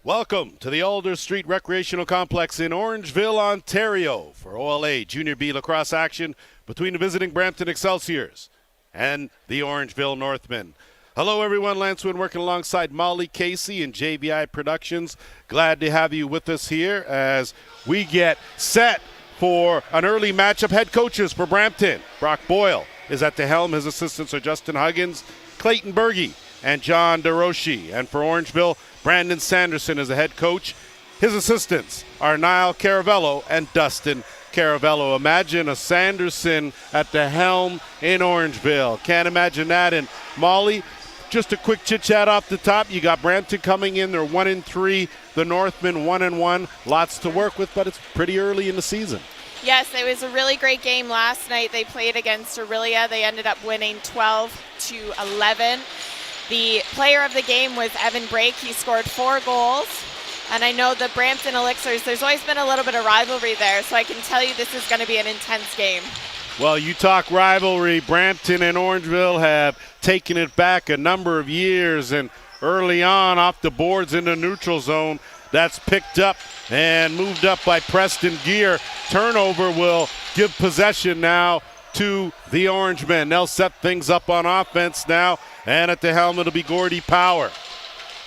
Welcome to the Alder Street Recreational Complex in Orangeville, Ontario for OLA Junior B lacrosse action between the visiting Brampton Excelsiors and the Orangeville Northmen. Hello everyone, Lance Wynn working alongside Molly Casey and JVI Productions. Glad to have you with us here as we get set for an early matchup. Head coaches for Brampton, Brock Boyle is at the helm. His assistants are Justin Huggins, Clayton Berge, and John DeRoshi. And for Orangeville, Brandon Sanderson is the head coach. His assistants are Niall Caravello and Dustin Caravello. Imagine a Sanderson at the helm in Orangeville. Can't imagine that. And Molly, just a quick chit-chat off the top. You got Brampton coming in. They're 1-3. The Northmen 1-1. Lots to work with, but it's pretty early in the season. Yes, it was a really great game last night. They played against Aurelia. They ended up winning 12-11. The player of the game was Evan Brake. He scored 4 goals. And I know the Brampton Elixirs, there's always been a little bit of rivalry there, so I can tell you this is going to be an intense game. Well, you talk rivalry. Brampton and Orangeville have taken it back a number of years, and early on off the boards in the neutral zone, that's picked up and moved up by Preston Gear. Turnover will give possession now to the Orangemen. They'll set things up on offense now, and at the helm it'll be Gordy Power.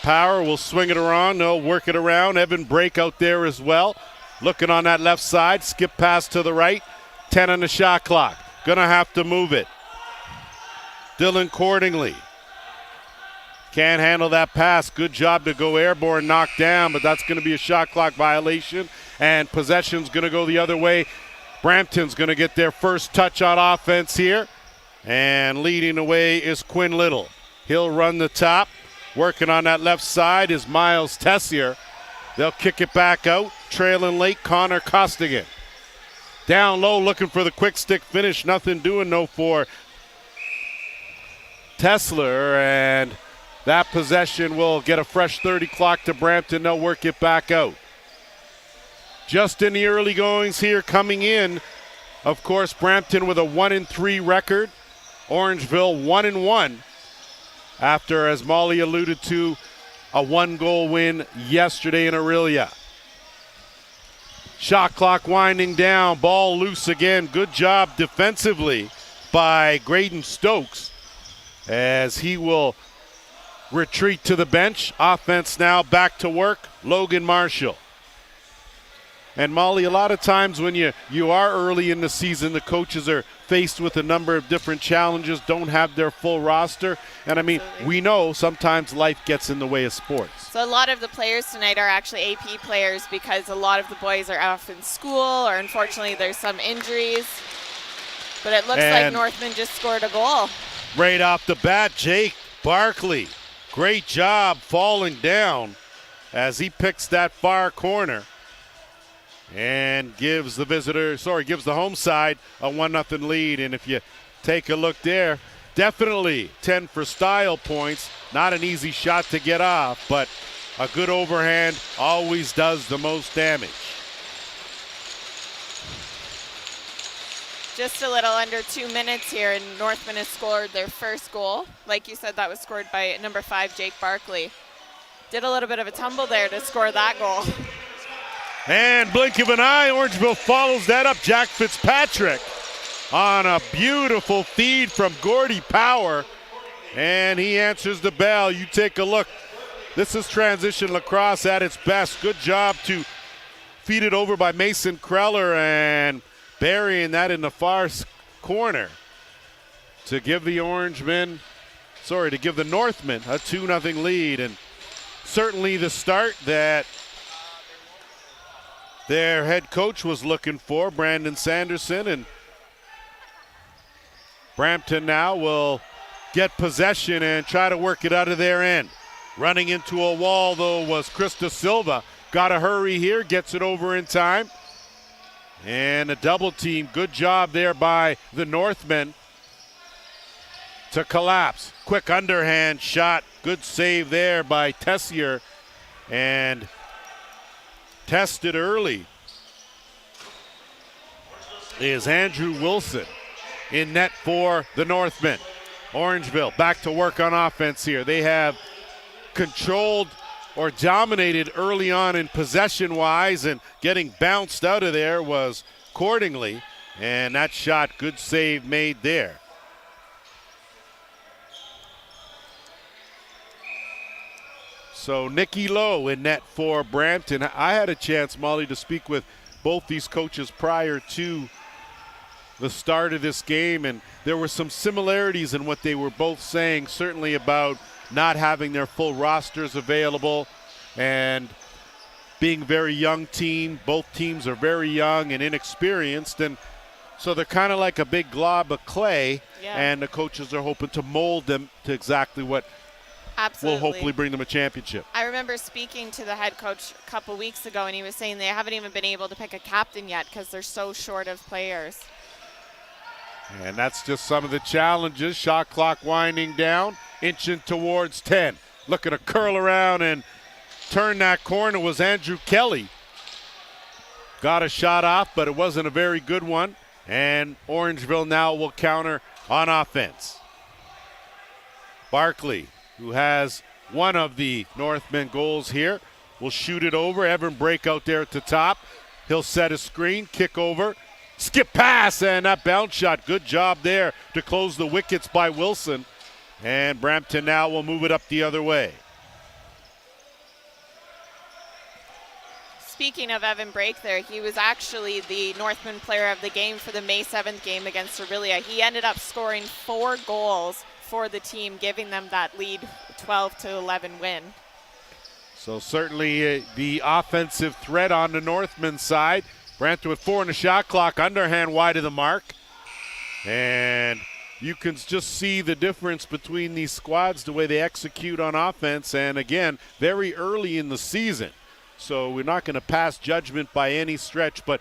Power will swing it around. They'll work it around. Evan Brake out there as well. Looking on that left side. Skip pass to the right. 10 on the shot clock. Gonna have to move it. Dylan Cordingley can't handle that pass. Good job to go airborne, knocked down, but that's going to be a shot clock violation, and possession's going to go the other way. Brampton's going to get their first touch on offense here, and leading the way is Quinn Little. He'll run the top. Working on that left side is Miles Tessier. They'll kick it back out. Trailing late, Connor Costigan. Down low, looking for the quick stick finish. Nothing doing no for Tessler, and that possession will get a fresh 30 clock to Brampton. They'll work it back out. Just in the early goings here coming in, of course, Brampton with a 1-3 record. Orangeville 1-1 after, as Molly alluded to, a 1-goal win yesterday in Aurelia. Shot clock winding down, ball loose again. Good job defensively by Graydon Stokes as he will retreat to the bench. Offense now back to work. Logan Marshall. And Molly, a lot of times when you are early in the season, the coaches are faced with a number of different challenges, don't have their full roster. And I mean, absolutely, we know sometimes life gets in the way of sports. So a lot of the players tonight are actually AP players because a lot of the boys are off in school, or unfortunately there's some injuries. But it looks like Northman just scored a goal. Right off the bat, Jake Barkley. Great job falling down as he picks that far corner and gives the home side a 1-0 lead. And if you take a look there, definitely 10 for style points. Not an easy shot to get off, but a good overhand always does the most damage. Just a little under 2 minutes here, and Northman has scored their first goal. Like you said, that was scored by number 5, Jake Barkley. Did a little bit of a tumble there to score that goal. And blink of an eye, Orangeville follows that up. Jack Fitzpatrick on a beautiful feed from Gordy Power, and he answers the bell. You take a look. This is transition lacrosse at its best. Good job to feed it over by Mason Kreller and burying that in the far corner to give the Northmen a 2-0 lead. And certainly the start that their head coach was looking for, Brandon Sanderson. And Brampton now will get possession and try to work it out of their end. Running into a wall, though, was Krista Silva. Got to hurry here, gets it over in time. And a double team. Good job there by the Northmen to collapse. Quick underhand shot. Good save there by Tessier. And tested early is Andrew Wilson in net for the Northmen. Orangeville back to work on offense here. They have controlled or dominated early on in possession-wise, and getting bounced out of there was Cordingley. And that shot, good save made there. So Nikki Lowe in net for Brampton. I had a chance, Molly, to speak with both these coaches prior to the start of this game, and there were some similarities in what they were both saying, certainly about not having their full rosters available and being a very young team. Both teams are very young and inexperienced, and so they're kind of like a big glob of clay, and the coaches are hoping to mold them to exactly what will hopefully bring them a championship. I remember speaking to the head coach a couple weeks ago, and he was saying they haven't even been able to pick a captain yet because they're so short of players. And that's just some of the challenges. Shot clock winding down, inching towards 10. Looking to curl around and turn that corner was Andrew Kelly. Got a shot off, but it wasn't a very good one. And Orangeville now will counter on offense. Barkley, who has one of the Northmen goals here, will shoot it over. Evan Brake out there at the top. He'll set a screen, kick over, skip pass, and that bounce shot. Good job there to close the wickets by Wilson. And Brampton now will move it up the other way. Speaking of Evan Brake there, he was actually the Northman player of the game for the May 7th game against Aurelia. He ended up scoring 4 goals for the team, giving them that lead 12-11 win. So certainly the offensive threat on the Northman side. Brampton with 4 in the shot clock, underhand wide of the mark. And you can just see the difference between these squads, the way they execute on offense, and again, very early in the season. So we're not going to pass judgment by any stretch, but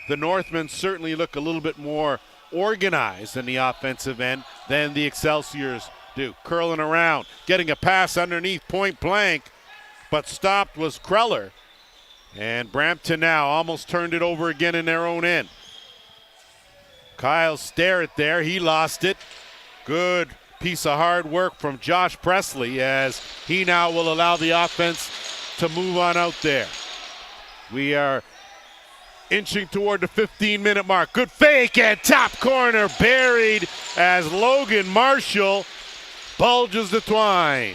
the Northmen certainly look a little bit more organized in the offensive end than the Excelsiors do. Curling around, getting a pass underneath point blank, but stopped was Kreller. And Brampton now almost turned it over again in their own end. Kyle Starrett there, he lost it. Good piece of hard work from Josh Presley as he now will allow the offense to move on out there. We are inching toward the 15-minute mark. Good fake and top corner buried as Logan Marshall bulges the twine.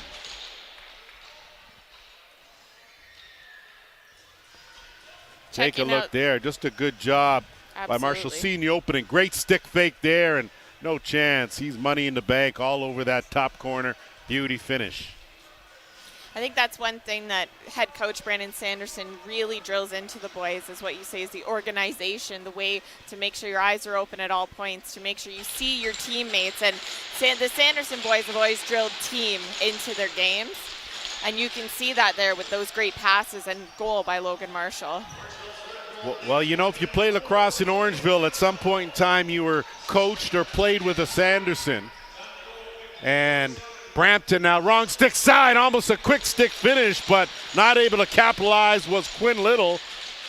Take a look there. Just a good job by Marshall. Seeing the opening. Great stick fake there, and no chance. He's money in the bank all over that top corner. Beauty finish. I think that's one thing that head coach Brandon Sanderson really drills into the boys is what you say is the organization, the way to make sure your eyes are open at all points, to make sure you see your teammates. And the Sanderson boys have always drilled team into their games. And you can see that there with those great passes and goal by Logan Marshall. Well, you know, if you play lacrosse in Orangeville, at some point in time you were coached or played with a Sanderson. And Brampton now wrong stick side, almost a quick stick finish, but not able to capitalize was Quinn Little.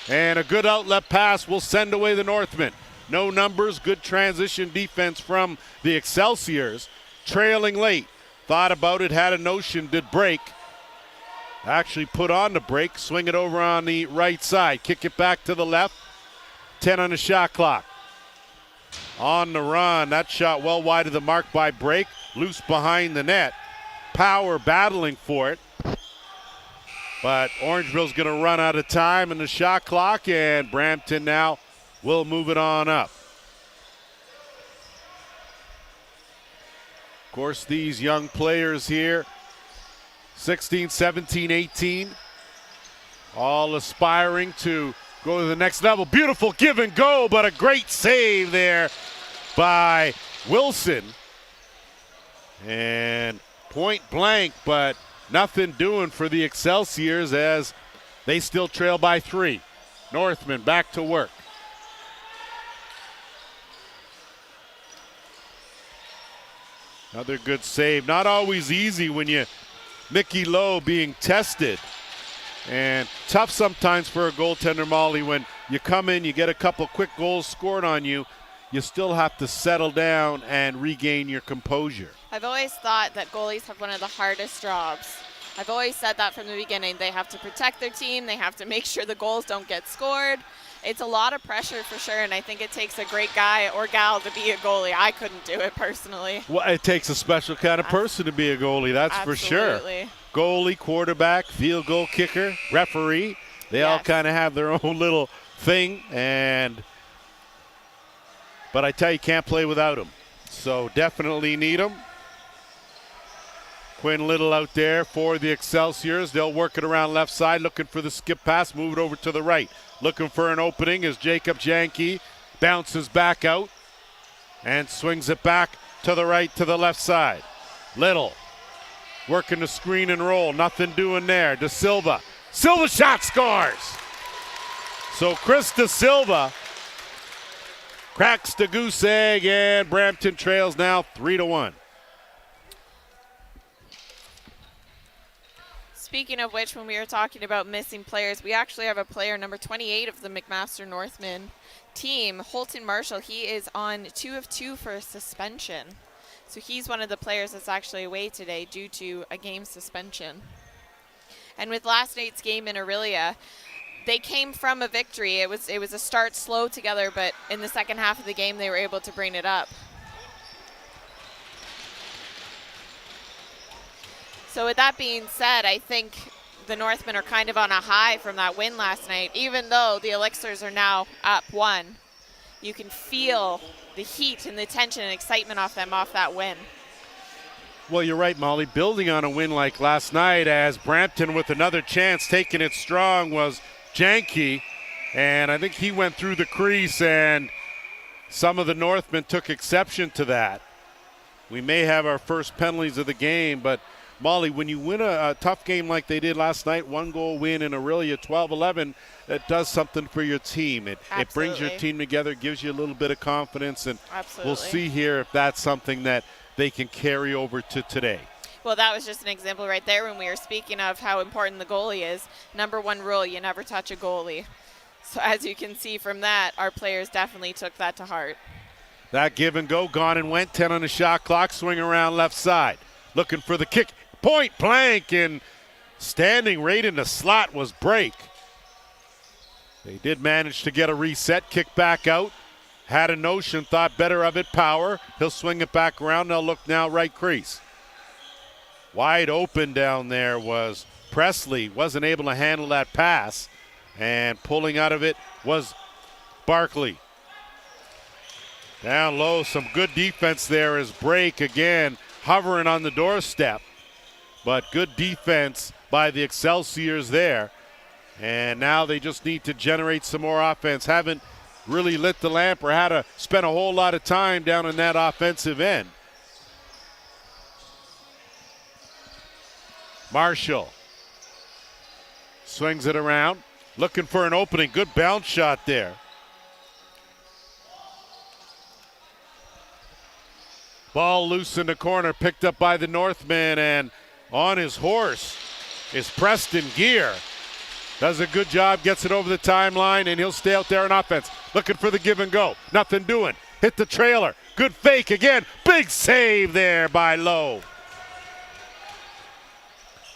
And a good outlet pass will send away the Northmen. No numbers, good transition defense from the Excelsiors. Trailing late, thought about it, had a notion, did break. Actually put on the break, swing it over on the right side, kick it back to the left. 10 on the shot clock. On the run, that shot well wide of the mark by Brake. Loose behind the net. Power battling for it. But Orangeville's going to run out of time in the shot clock, and Brampton now will move it on up. Of course, these young players here, 16, 17, 18, all aspiring to go to the next level. Beautiful give and go, but a great save there by Wilson. And point blank, but nothing doing for the Excelsiors as they still trail by 3. Northmen back to work. Another good save. Not always easy when you Mickey Lowe being tested. And tough sometimes for a goaltender, Molly, when you come in, you get a couple quick goals scored on you, you still have to settle down and regain your composure. I've always thought that goalies have one of the hardest jobs I've always said that from the beginning. They have to protect their team. They have to make sure the goals don't get scored. It's a lot of pressure for sure, and I think it takes a great guy or gal to be a goalie. I couldn't do it personally. Well, it takes a special kind of person to be a goalie, that's for sure. Goalie, quarterback, field goal kicker, referee, they all kind of have their own little thing, but I tell you, can't play without them. So definitely need them. Quinn Little out there for the Excelsiors. They'll work it around left side, looking for the skip pass, move it over to the right. Looking for an opening as Jacob Janke bounces back out and swings it back to the right to the left side. Little working the screen and roll. Nothing doing there. De Silva. Silva shot, scores. So Chris De Silva cracks the goose egg, and Brampton trails now 3-1. Speaking of which, when we were talking about missing players, we actually have a player, number 28 of the McMaster Northmen team, Holton Marshall. He is on 2 of 2 for a suspension. So he's one of the players that's actually away today due to a game suspension. And with last night's game in Orillia, they came from a victory. It was a start slow together, but in the second half of the game, they were able to bring it up. So with that being said, I think the Northmen are kind of on a high from that win last night. Even though the Elixirs are now up 1, you can feel the heat and the tension and excitement off that win. Well, you're right, Molly. Building on a win like last night, as Brampton with another chance, taking it strong, was Janke. And I think he went through the crease, and some of the Northmen took exception to that. We may have our first penalties of the game, but Molly, when you win a tough game like they did last night, 1-goal win in Orillia, 12-11, it does something for your team. It brings your team together, gives you a little bit of confidence, and we'll see here if that's something that they can carry over to today. Well, that was just an example right there when we were speaking of how important the goalie is. Number 1 rule, you never touch a goalie. So as you can see from that, our players definitely took that to heart. That give and go, gone and went, 10 on the shot clock, swing around left side. Looking for the kick. Point blank, and standing right in the slot was Brake. They did manage to get a reset, kick back out. Had a notion, thought better of it, Power. He'll swing it back around. They'll look now right crease. Wide open down there was Presley. Wasn't able to handle that pass, and pulling out of it was Barkley. Down low, some good defense there as Brake again hovering on the doorstep. But good defense by the Excelsiors there. And now they just need to generate some more offense. Haven't really lit the lamp or had to spend a whole lot of time down in that offensive end. Marshall swings it around, looking for an opening. Good bounce shot there. Ball loose in the corner, picked up by the Northmen, and on his horse is Preston Gear. Does a good job, gets it over the timeline, and he'll stay out there on offense. Looking for the give and go. Nothing doing. Hit the trailer. Good fake again. Big save there by Lowe.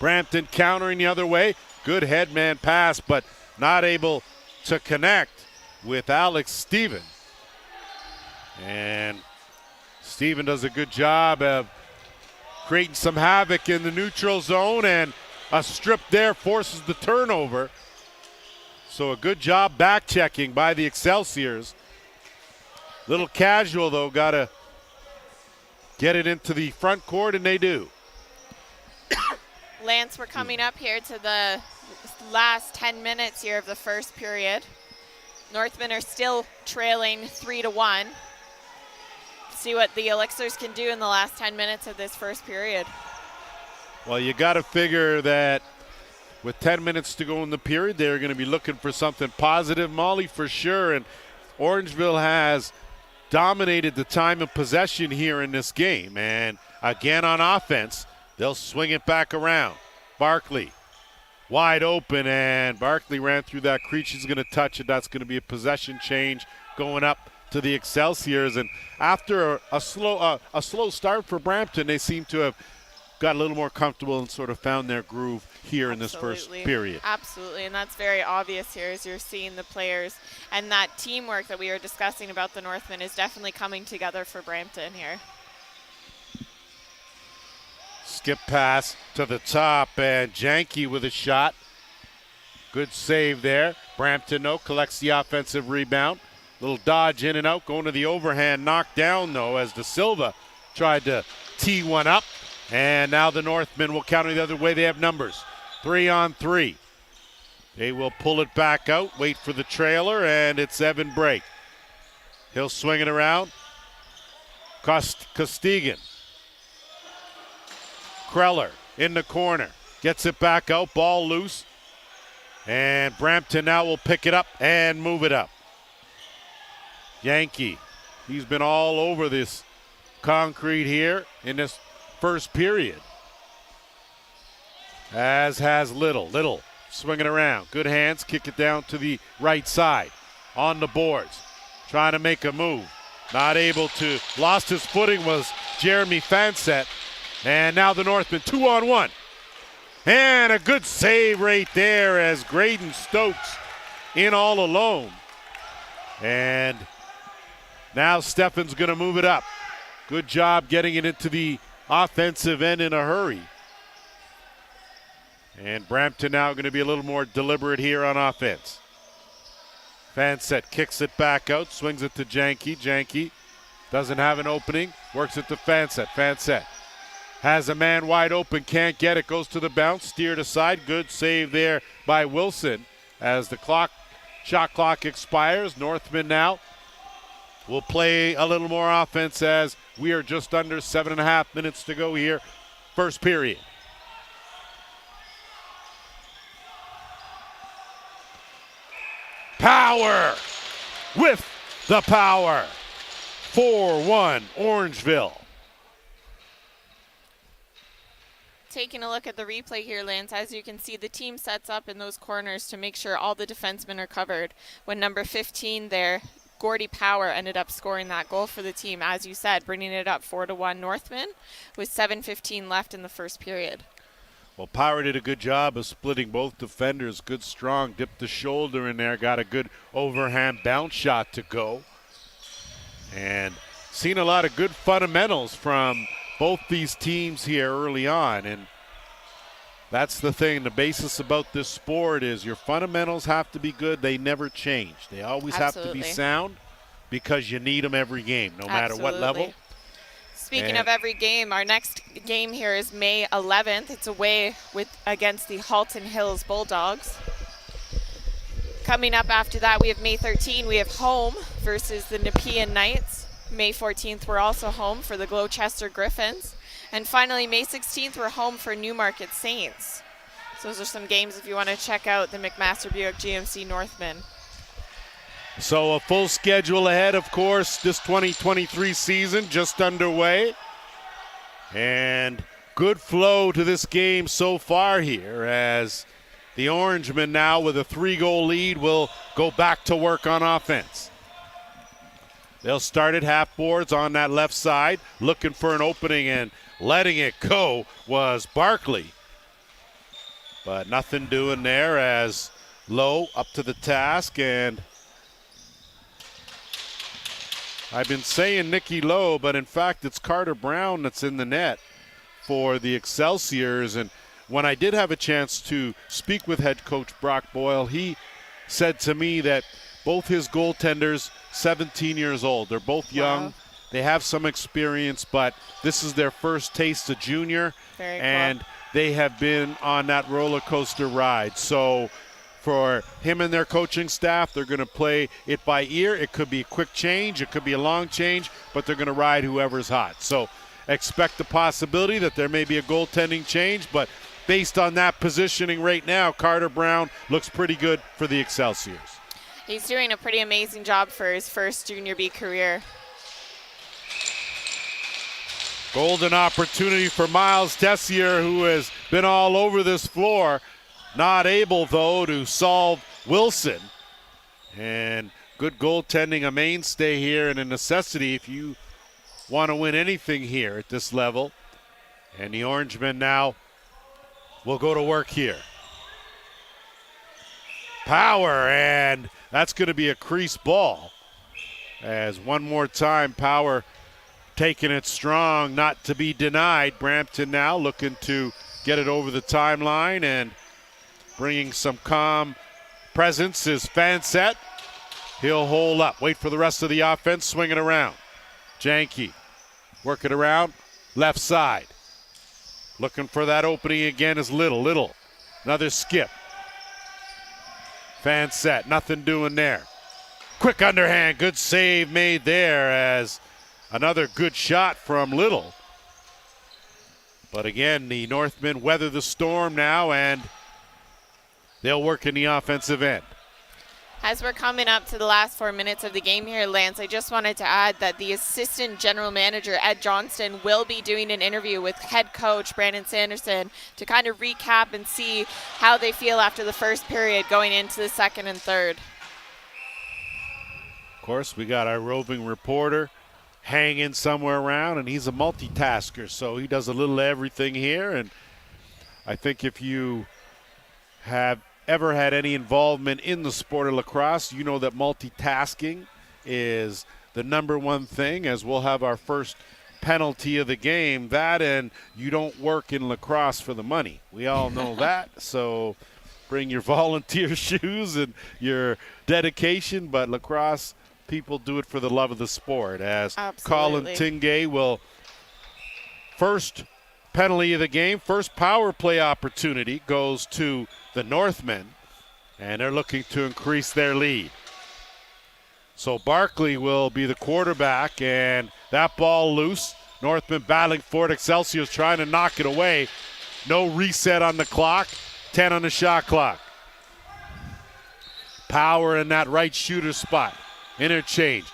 Brampton countering the other way. Good headman pass, but not able to connect with Alex Stephen. And Stephen does a good job of creating some havoc in the neutral zone, and a strip there forces the turnover. So a good job back checking by the Excelsiors. Little casual though, got to get it into the front court, and they do. Lance, we're coming up here to the last 10 minutes here of the first period. Northmen are still trailing 3-1. See what the Elixirs can do in the last 10 minutes of this first period. Well, you got to figure that with 10 minutes to go in the period, they're going to be looking for something positive, Molly, for sure. And Orangeville has dominated the time of possession here in this game. And again on offense, they'll swing it back around. Barkley wide open, and Barkley ran through that crease. He's going to touch it. That's going to be a possession change going up to the Excelsiors. And after a slow start for Brampton, they seem to have got a little more comfortable and sort of found their groove here in this first period. Absolutely, and that's very obvious here as you're seeing the players. And that teamwork that we were discussing about the Northmen is definitely coming together for Brampton here. Skip pass to the top, and Janke with a shot. Good save there. Brampton, though, collects the offensive rebound. Little dodge in and out, going to the overhand. Knocked down, though, as De Silva tried to tee one up. And now the Northmen will counter the other way. They have numbers. 3-on-3. They will pull it back out, wait for the trailer, and it's Evan Brake. He'll swing it around. Costigan. Kreller in the corner. Gets it back out, ball loose. And Brampton now will pick it up and move it up. Yankee, he's been all over this concrete here in this first period. As has Little. Little swinging around. Good hands, kick it down to the right side. On the boards, trying to make a move. Not able to. Lost his footing was Jeremy Fansett. And now the Northmen 2-on-1. And a good save right there as Graydon Stokes in all alone. And now Steffen's going to move it up. Good job getting it into the offensive end in a hurry. And Brampton now going to be a little more deliberate here on offense. Fansett kicks it back out, swings it to Janke. Janke doesn't have an opening, works it to Fansett. Fansett has a man wide open, can't get it, goes to the bounce, steered aside. Good save there by Wilson as the shot clock expires. Northmen now will play a little more offense as we are just under 7.5 minutes to go here, first period. Power with the power. 4-1 Orangeville. Taking a look at the replay here, Lance, as you can see, the team sets up in those corners to make sure all the defensemen are covered. When number 15 there, Gordy Power, ended up scoring that goal for the team, as you said, bringing it up 4-1 Northmen with 7:15 left in the first period. Well, Power did a good job of splitting both defenders. Good, strong, dipped the shoulder in there, got a good overhand bounce shot to go. And seen a lot of good fundamentals from both these teams here early on. And that's the thing, the basis about this sport is your fundamentals have to be good. They never change. They always have to be sound because you need them every game, no matter what level. Speaking of every game, our next game here is May 11th. It's away against the Halton Hills Bulldogs. Coming up after that, we have May 13th. We have home versus the Nepean Knights. May 14th, we're also home for the Gloucester Griffins. And finally, May 16th, we're home for Newmarket Saints. So those are some games if you want to check out the McMaster Buick GMC Northmen. So a full schedule ahead, of course, this 2023 season just underway. And good flow to this game so far here as the Orangemen now with a 3-goal lead will go back to work on offense. They'll start at half boards on that left side, looking for an opening, and letting it go was Barkley. But nothing doing there as Lowe up to the task, and I've been saying Nicky Lowe, but in fact it's Carter Brown that's in the net for the Excelsiors. And when I did have a chance to speak with head coach Brock Boyle, he said to me that both his goaltenders, 17 years old. They're both young. Wow. They have some experience, but this is their first taste of junior. And they have been on that roller coaster ride. So for him and their coaching staff, they're going to play it by ear. It could be a quick change. It could be a long change, but they're going to ride whoever's hot. So expect the possibility that there may be a goaltending change, but based on that positioning right now, Carter Brown looks pretty good for the Excelsiors. He's doing a pretty amazing job for his first Junior B career. Golden opportunity for Miles Tessier, who has been all over this floor. Not able, though, to solve Wilson. And good goaltending, a mainstay here and a necessity if you want to win anything here at this level. And the Orangemen now will go to work here. Power, and that's going to be a crease ball. As one more time, Power taking it strong, not to be denied. Brampton now looking to get it over the timeline, and bringing some calm presence is Fansett. He'll hold up, wait for the rest of the offense, swing it around. Janke, work it around, left side. Looking for that opening again is Little. Another skip. Fansett, nothing doing there. Quick underhand, good save made there as another good shot from Little. But again, the Northmen weather the storm now, and they'll work in the offensive end. As we're coming up to the last 4 minutes of the game here, Lance, I just wanted to add that the assistant general manager, Ed Johnston, will be doing an interview with head coach Brandon Sanderson to kind of recap and see how they feel after the first period going into the second and third. Of course, we got our roving reporter hanging somewhere around, and he's a multitasker, so he does a little everything here. And I think if you have ever had any involvement in the sport of lacrosse, you know that multitasking is the number one thing, as we'll have our first penalty of the game. That, and you don't work in lacrosse for the money. We all know that, so bring your volunteer shoes and your dedication, but lacrosse people do it for the love of the sport, as Colin Tingay will first penalty of the game, first power play opportunity goes to the Northmen, and they're looking to increase their lead. So Barkley will be the quarterback, and that ball loose. Northmen battling for it. Excelsiors trying to knock it away. No reset on the clock. 10 on the shot clock. Power in that right shooter spot. Interchange.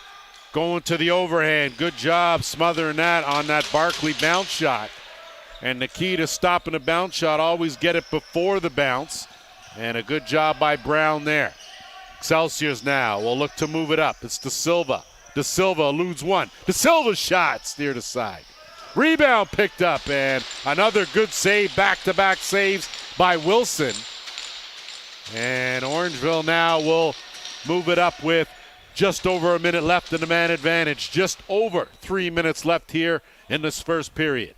Going to the overhand. Good job smothering that on that Barkley bounce shot. And the key to stopping a bounce shot, always get it before the bounce. And a good job by Brown there. Excelsiors now will look to move it up. It's De Silva. De Silva eludes one. De Silva's shot steered aside. Rebound picked up, and another good save, back-to-back saves by Wilson. And Orangeville now will move it up with just over a minute left in the man advantage. Just over 3 minutes left here in this first period.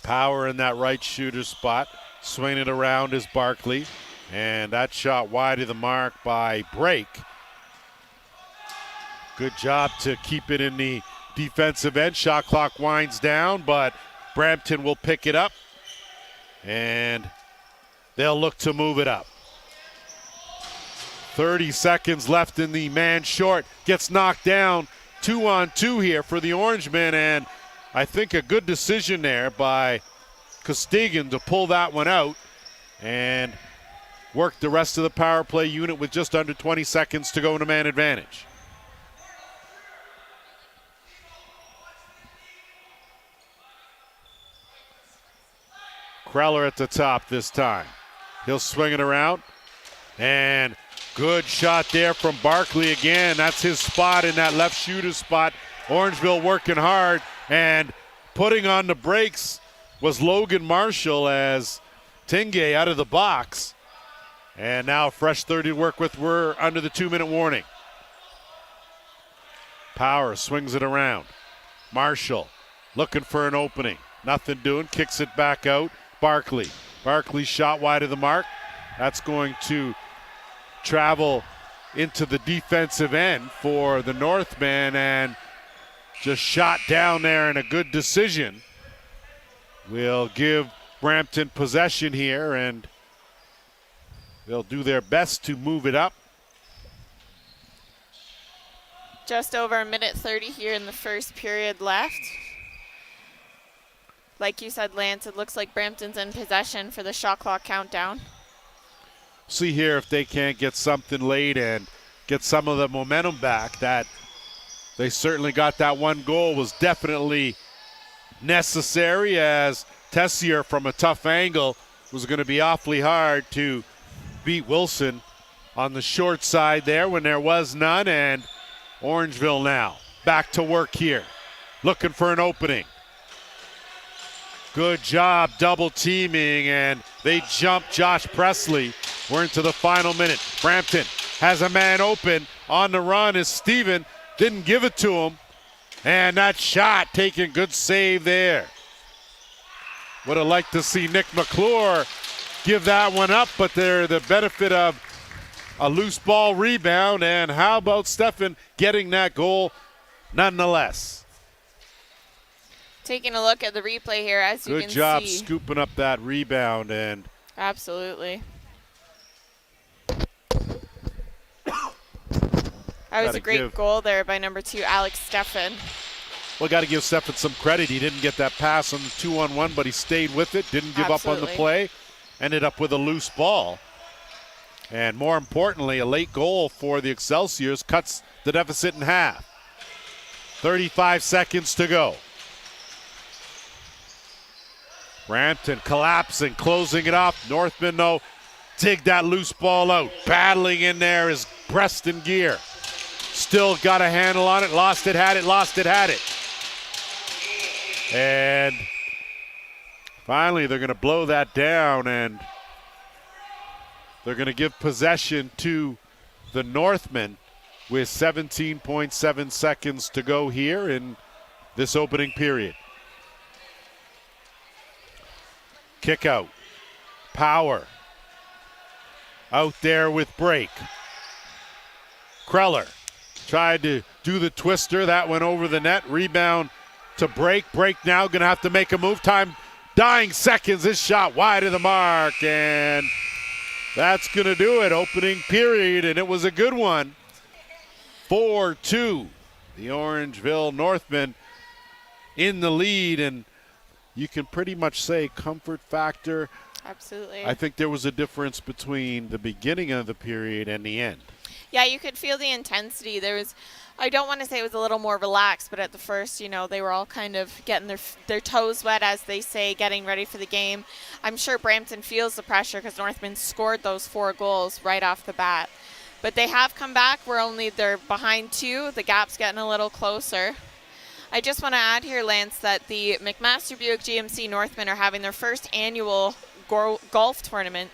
Power in that right shooter spot. Swinging it around is Barkley. And that shot wide of the mark by Brake. Good job to keep it in the defensive end. Shot clock winds down, but Brampton will pick it up. And they'll look to move it up. 30 seconds left in the man short. Gets knocked down. 2-on-2 here for the Orangemen, and I think a good decision there by Costigan to pull that one out and work the rest of the power play unit with just under 20 seconds to go into man advantage. Kreller at the top this time. He'll swing it around, and good shot there from Barkley again. That's his spot in that left shooter spot. Orangeville working hard. And putting on the brakes was Logan Marshall as Tingay out of the box. And now a fresh 30 to work with. We're under the 2-minute warning. Power swings it around. Marshall looking for an opening. Nothing doing. Kicks it back out. Barkley. Barkley shot wide of the mark. That's going to travel into the defensive end for the Northmen, and just shot down there, and a good decision will give Brampton possession here, and they'll do their best to move it up. Just over a minute 30 here in the first period left. Like you said, Lance, it looks like Brampton's in possession for the shot clock countdown. See here if they can't get something late and get some of the momentum back. That they certainly got. That one goal was definitely necessary, as Tessier from a tough angle was going to be awfully hard to beat Wilson on the short side there when there was none, and Orangeville now back to work here, looking for an opening. Good job double teaming, and they jump Josh Presley. We're into the final minute. Brampton has a man open. On the run is Steven. Didn't give it to him. And that shot taken, good save there. Would have liked to see Nick McClure give that one up, but they're the benefit of a loose ball rebound. And how about Stefan getting that goal nonetheless? Taking a look at the replay here, as you can see. Good job scooping up that rebound. And absolutely. That was a great goal there by number 2, Alex Stefan. Well, got to give Stefan some credit. He didn't get that pass on the 2-on-1, but he stayed with it, didn't give up on the play, ended up with a loose ball. And more importantly, a late goal for the Excelsiors cuts the deficit in half. 35 seconds to go. Brampton collapsing, closing it off. Northmen, though, dig that loose ball out. Battling in there is Preston Gear. Still got a handle on it. Lost it, had it, lost it, had it. And finally, they're going to blow that down, and they're going to give possession to the Northmen with 17.7 seconds to go here in this opening period. Kick out. Power. Out there with break. Kreller tried to do the twister. That went over the net. Rebound to break. Break now going to have to make a move. Time dying seconds. This shot wide of the mark. And that's going to do it. Opening period. And it was a good one. 4-2. The Orangeville Northmen in the lead. And you can pretty much say comfort factor. Absolutely. I think there was a difference between the beginning of the period and the end. Yeah, you could feel the intensity. There was, I don't want to say it was a little more relaxed, but at the first, you know, they were all kind of getting their toes wet, as they say, getting ready for the game. I'm sure Brampton feels the pressure because Northmen scored those 4 goals right off the bat. But they have come back. They're behind 2. The gap's getting a little closer. I just want to add here, Lance, that the McMaster Buick GMC Northmen are having their first annual golf tournament,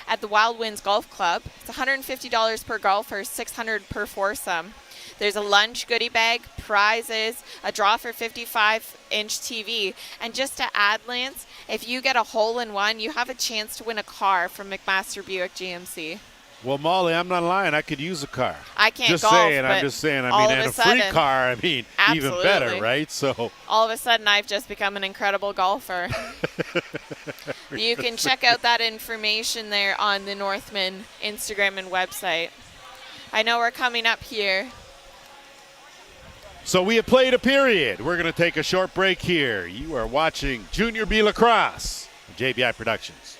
at the Wild Winds Golf Club. It's $150 per golfer, $600 per foursome. There's a lunch goodie bag, prizes, a draw for 55-inch TV. And just to add, Lance, if you get a hole-in-one, you have a chance to win a car from McMaster Buick GMC. Well, Molly, I'm not lying. I could use a car. I can't just golf, saying. but I'm just saying. I all mean, of and a a free sudden, car. I mean, even better, right? So all of a sudden, I've just become an incredible golfer. You can check out that information there on the Northmen Instagram and website. I know we're coming up here. So we have played a period. We're going to take a short break here. You are watching Junior B Lacrosse, JVI Productions.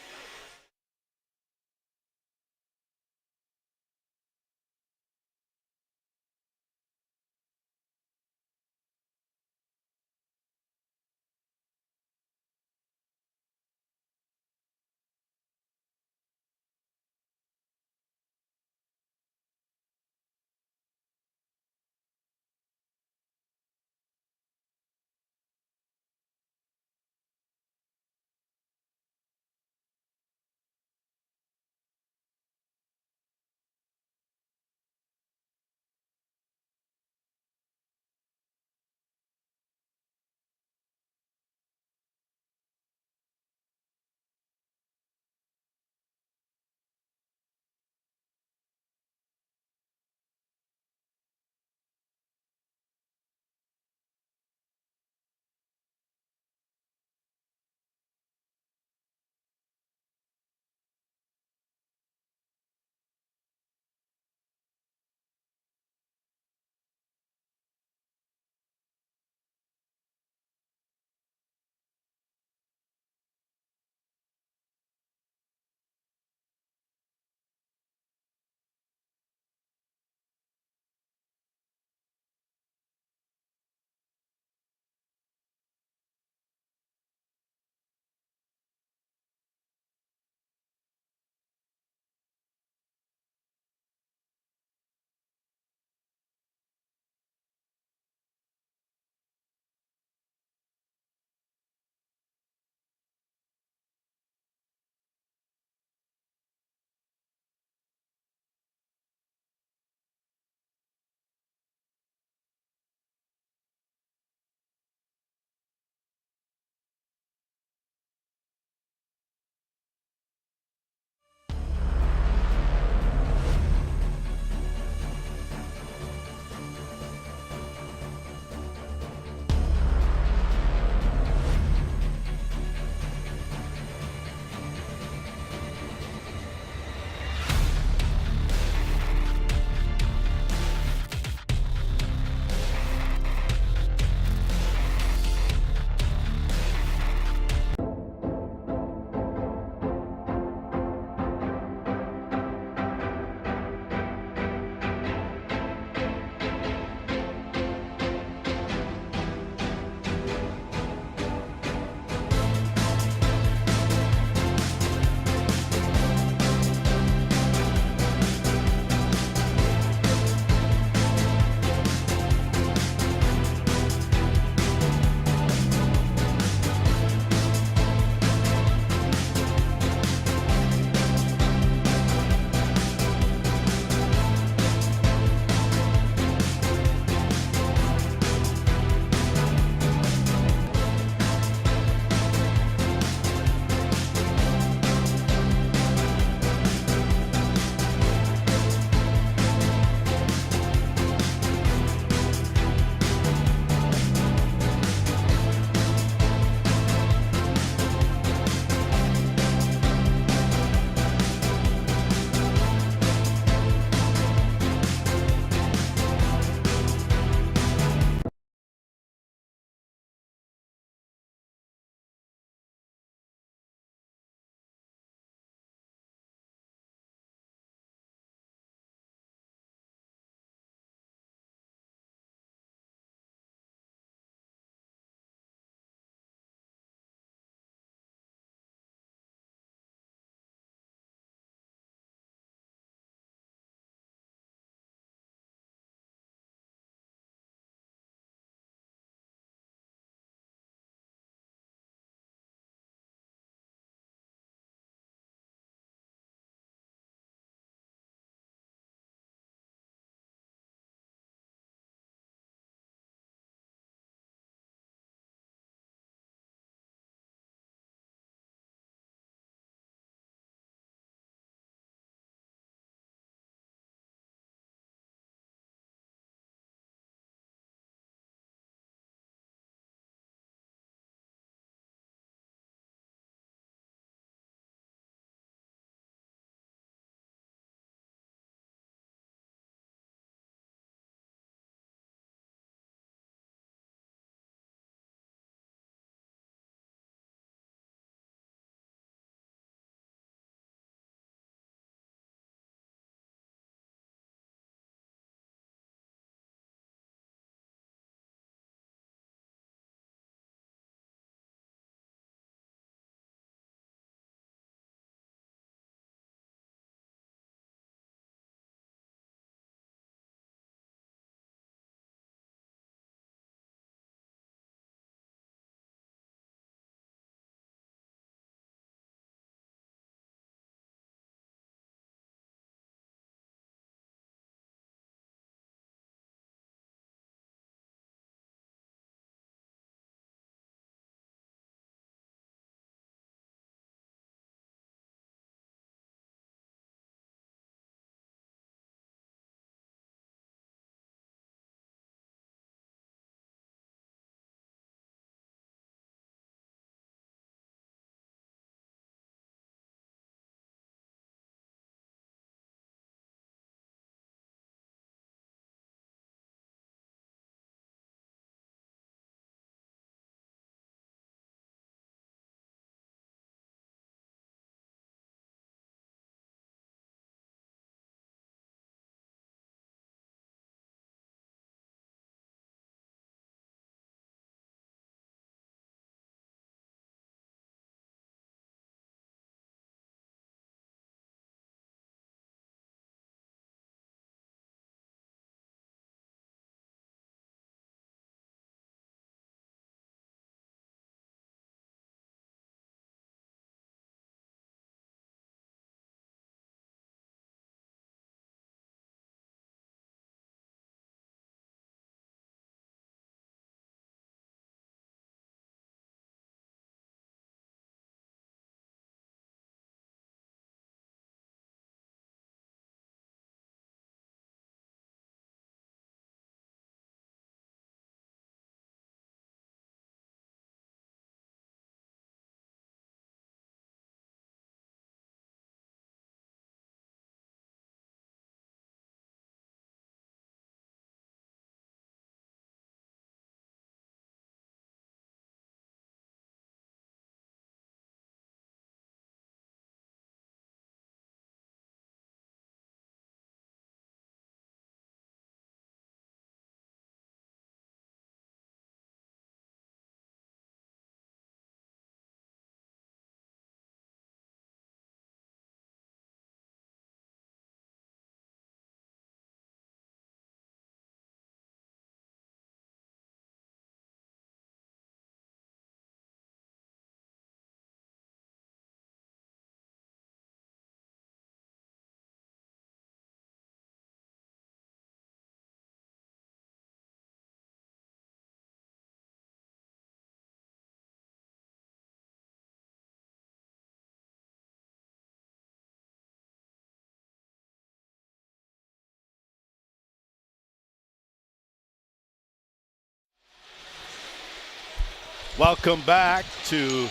Welcome back to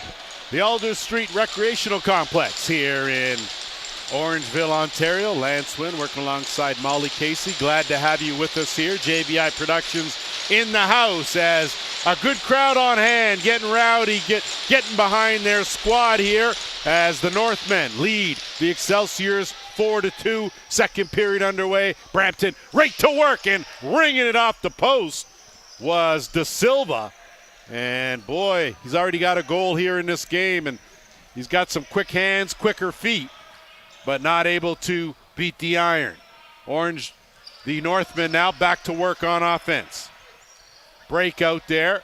the Alders Street Recreational Complex here in Orangeville, Ontario. Lance Wynn working alongside Molly Casey. Glad to have you with us here. JVI Productions in the house as a good crowd on hand, getting rowdy, getting behind their squad here as the Northmen lead the Excelsiors 4-2. Second period underway. Brampton right to work and ringing it off the post was De Silva. And boy, he's already got a goal here in this game, and he's got some quick hands, quicker feet, but not able to beat the iron. Orange, the Northmen now back to work on offense. Break out there.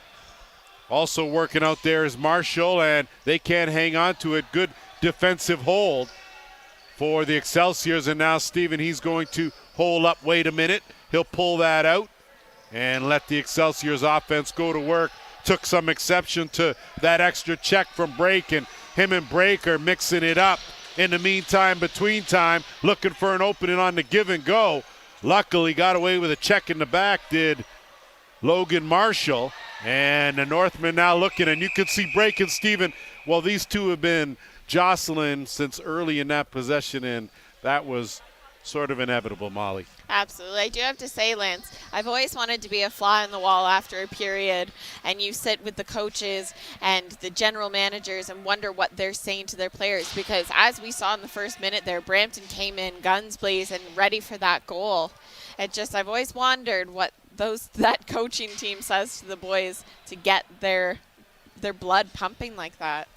Also working out there is Marshall, and they can't hang on to it. Good defensive hold for the Excelsiors, and now Steven, he's going to hold up. Wait a minute. He'll pull that out and let the Excelsiors offense go to work. Took some exception to that extra check from Brake, and him and Brake are mixing it up. In the meantime, between time, looking for an opening on the give and go. Luckily got away with a check in the back, did Logan Marshall. And the Northmen now looking, and you can see Brake and Steven, well, these two have been jostling since early in that possession, and that was sort of inevitable, Molly. Absolutely. I do have to say, Lance, I've always wanted to be a fly on the wall after a period, and you sit with the coaches and the general managers and wonder what they're saying to their players, because as we saw in the first minute there, Brampton came in guns blazing, ready for that goal. I've always wondered what that coaching team says to the boys to get their blood pumping like that.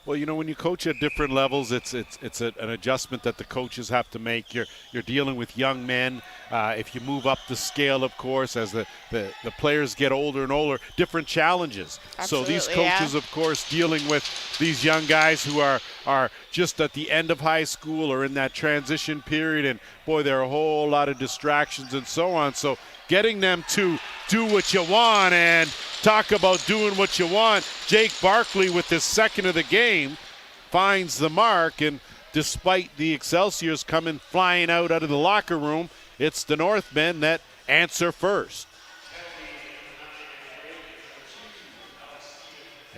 Well, you know, when you coach at different levels, it's an adjustment that the coaches have to make. You're dealing with young men. If you move up the scale, of course, as the players get older and older, different challenges. Absolutely, so these coaches, of course, dealing with these young guys who are just at the end of high school or in that transition period, and boy, there are a whole lot of distractions and so on. So getting them to do what you want, and talk about doing what you want. Jake Barkley with his second of the game finds the mark, and despite the Excelsiors coming flying out of the locker room, it's the Northmen that answer first.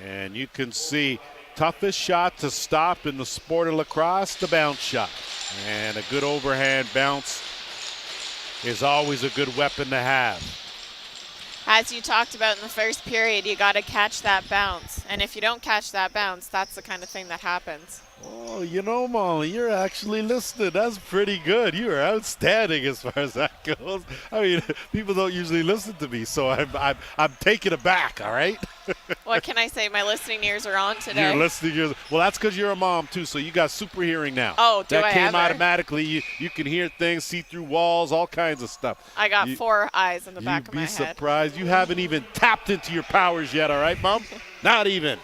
And you can see toughest shot to stop in the sport of lacrosse, the bounce shot. And a good overhand bounce is always a good weapon to have. As you talked about in the first period, you got to catch that bounce. And if you don't catch that bounce, that's the kind of thing that happens. Oh, you know, Molly, you're actually listening. That's pretty good. You are outstanding as far as that goes. I mean, people don't usually listen to me, so I'm taken aback, all right? What can I say? My listening ears are on today. Your listening ears. Well, that's because you're a mom, too, so you got super hearing now. Oh, do I That came ever? automatically. You can hear things, see through walls, all kinds of stuff. I got 4 eyes in the back of my head. You'd be surprised. You haven't even tapped into your powers yet, all right, Mom? Not even.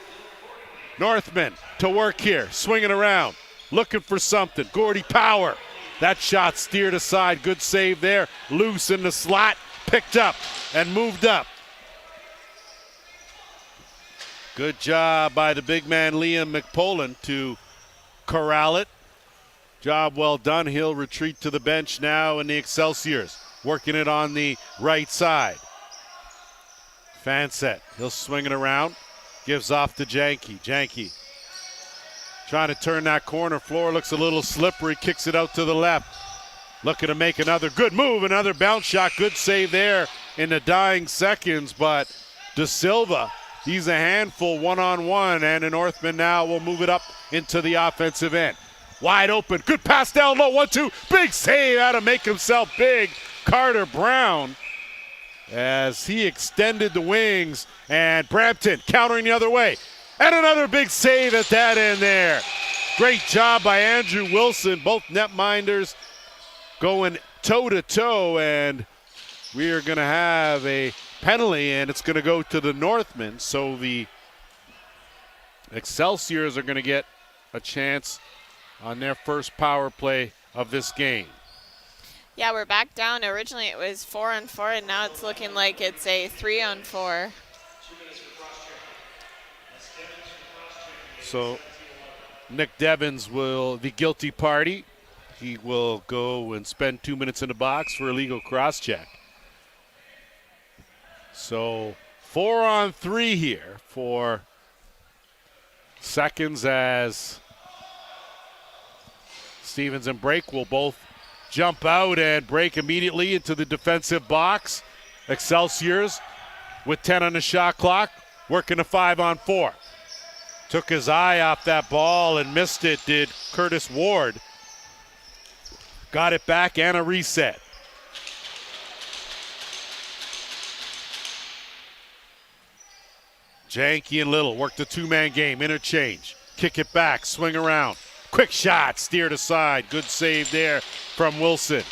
Northmen to work here, swinging around, looking for something. Gordy Power. That shot steered aside. Good save there. Loose in the slot, picked up and moved up. Good job by the big man Liam McPolin to corral it. Job well done. He'll retreat to the bench now, and the Excelsiors working it on the right side. Fansett, he'll swing it around. Gives off to Janke. Janke trying to turn that corner. Floor looks a little slippery. Kicks it out to the left. Looking to make another good move. Another bounce shot. Good save there in the dying seconds. But De Silva, he's a handful one-on-one. And the Northmen now will move it up into the offensive end. Wide open. Good pass down low. 1-2. Big save. How to make himself big. Carter Brown, as he extended the wings, and Brampton countering the other way. And another big save at that end there. Great job by Andrew Wilson. Both netminders going toe-to-toe, and we are going to have a penalty, and it's going to go to the Northmen. So the Excelsiors are going to get a chance on their first power play of this game. Yeah, we're back down. Originally it was 4-on-4, and now it's looking like it's a 3-on-4. So Nick Devins will, the guilty party, he will go and spend 2 minutes in the box for a legal cross-check. So 4-on-3 here for seconds as Stevens and Brake will both jump out and break immediately into the defensive box. Excelsiors with 10 on the shot clock, working a 5-on-4. Took his eye off that ball and missed it, did Curtis Ward. Got it back and a reset. Janke and Little work the two-man game, interchange. Kick it back, swing around. Quick shot, steered aside. Good save there from Wilson.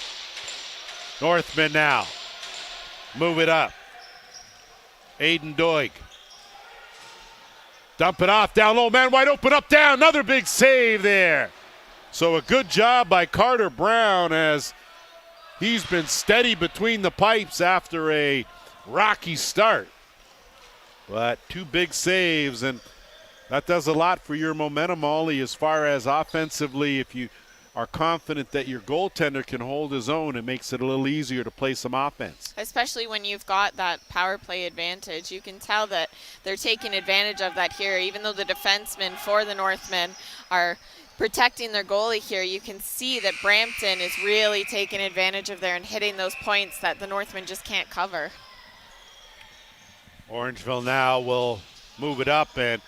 Northmen now. Move it up. Aiden Doig. Dump it off, down low, man wide open, up, down. Another big save there. So a good job by Carter Brown as he's been steady between the pipes after a rocky start. But two big saves, and that does a lot for your momentum, Ollie, as far as offensively. If you are confident that your goaltender can hold his own, it makes it a little easier to play some offense. Especially when you've got that power play advantage. You can tell that they're taking advantage of that here. Even though the defensemen for the Northmen are protecting their goalie here, you can see that Brampton is really taking advantage of there and hitting those points that the Northmen just can't cover. Orangeville now will move it up, and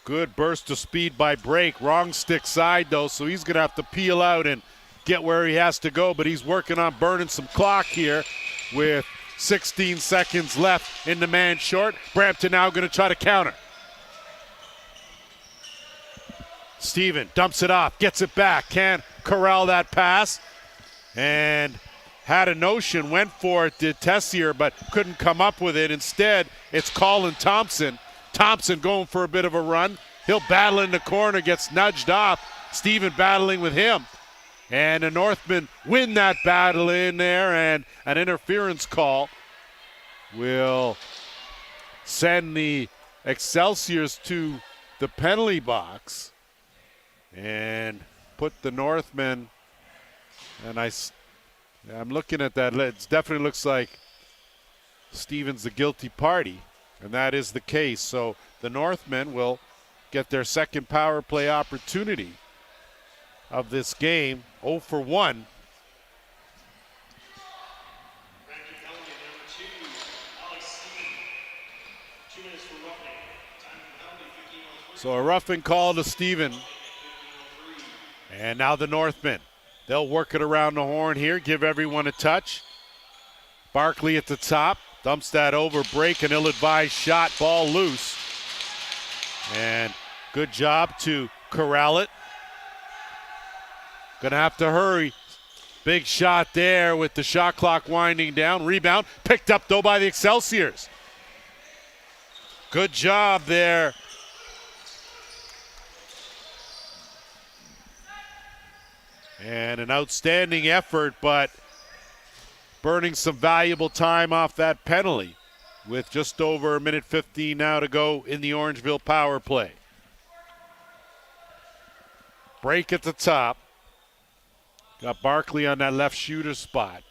good burst of speed by Brake. Wrong stick side, though, so he's going to have to peel out and get where he has to go, but he's working on burning some clock here with 16 seconds left in the man short. Brampton now going to try to counter. Steven dumps it off, gets it back, can't corral that pass, and had a notion, went for it, did Tessier, but couldn't come up with it. Instead, it's Colin Thompson. Thompson going for a bit of a run. He'll battle in the corner, gets nudged off. Steven battling with him. And the Northmen win that battle in there, and an interference call will send the Excelsiors to the penalty box and put the Northmen, and I'm looking at that. It definitely looks like Stevens the guilty party, and that is the case. So the Northmen will get their second power play opportunity of this game. 0 for 1. So a roughing call to Steven. And now the Northmen. They'll work it around the horn here, give everyone a touch. Barkley at the top, dumps that over, break, an ill-advised shot, ball loose. And good job to corral it. Gonna have to hurry. Big shot there with the shot clock winding down. Rebound, picked up though by the Excelsiors. Good job there. And an outstanding effort, but burning some valuable time off that penalty with just over 1:15 now to go in the Orangeville power play. Break at the top. Got Barkley on that left shooter spot.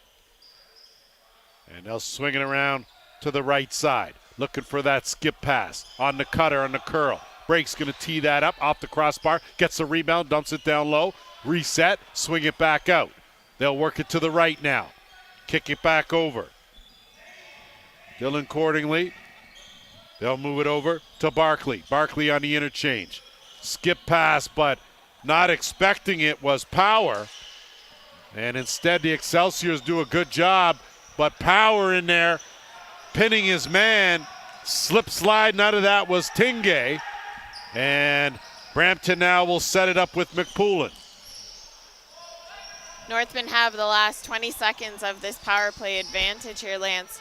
And they'll swing it around to the right side. Looking for that skip pass on the cutter, on the curl. Brake's going to tee that up off the crossbar. Gets the rebound, dumps it down low. Reset, swing it back out. They'll work it to the right now. Kick it back over. Dylan Cordingley. They'll move it over to Barkley. Barkley on the interchange. Skip pass, but not expecting it was Power. And instead the Excelsiors do a good job, but Power in there, pinning his man. Slip sliding out of that was Tingay. And Brampton now will set it up with McPoolin. Northmen have the last 20 seconds of this power play advantage here, Lance.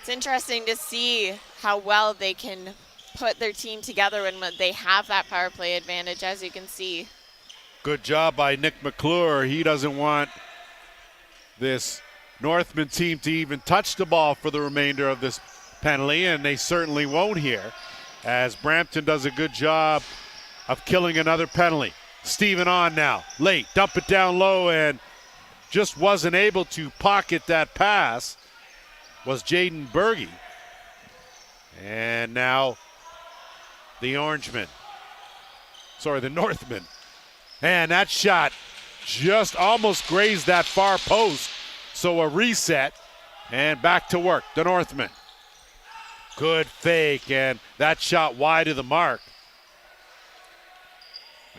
It's interesting to see how well they can put their team together when they have that power play advantage, as you can see. Good job by Nick McClure. He doesn't want this Northman team to even touch the ball for the remainder of this penalty, and they certainly won't here, as Brampton does a good job of killing another penalty. Steven on now, late, dump it down low, and just wasn't able to pocket that pass was Jaden Berge. And now the Orangemen the Northmen. And that shot just almost grazed that far post. So a reset and back to work, the Northmen. Good fake, and that shot wide of the mark.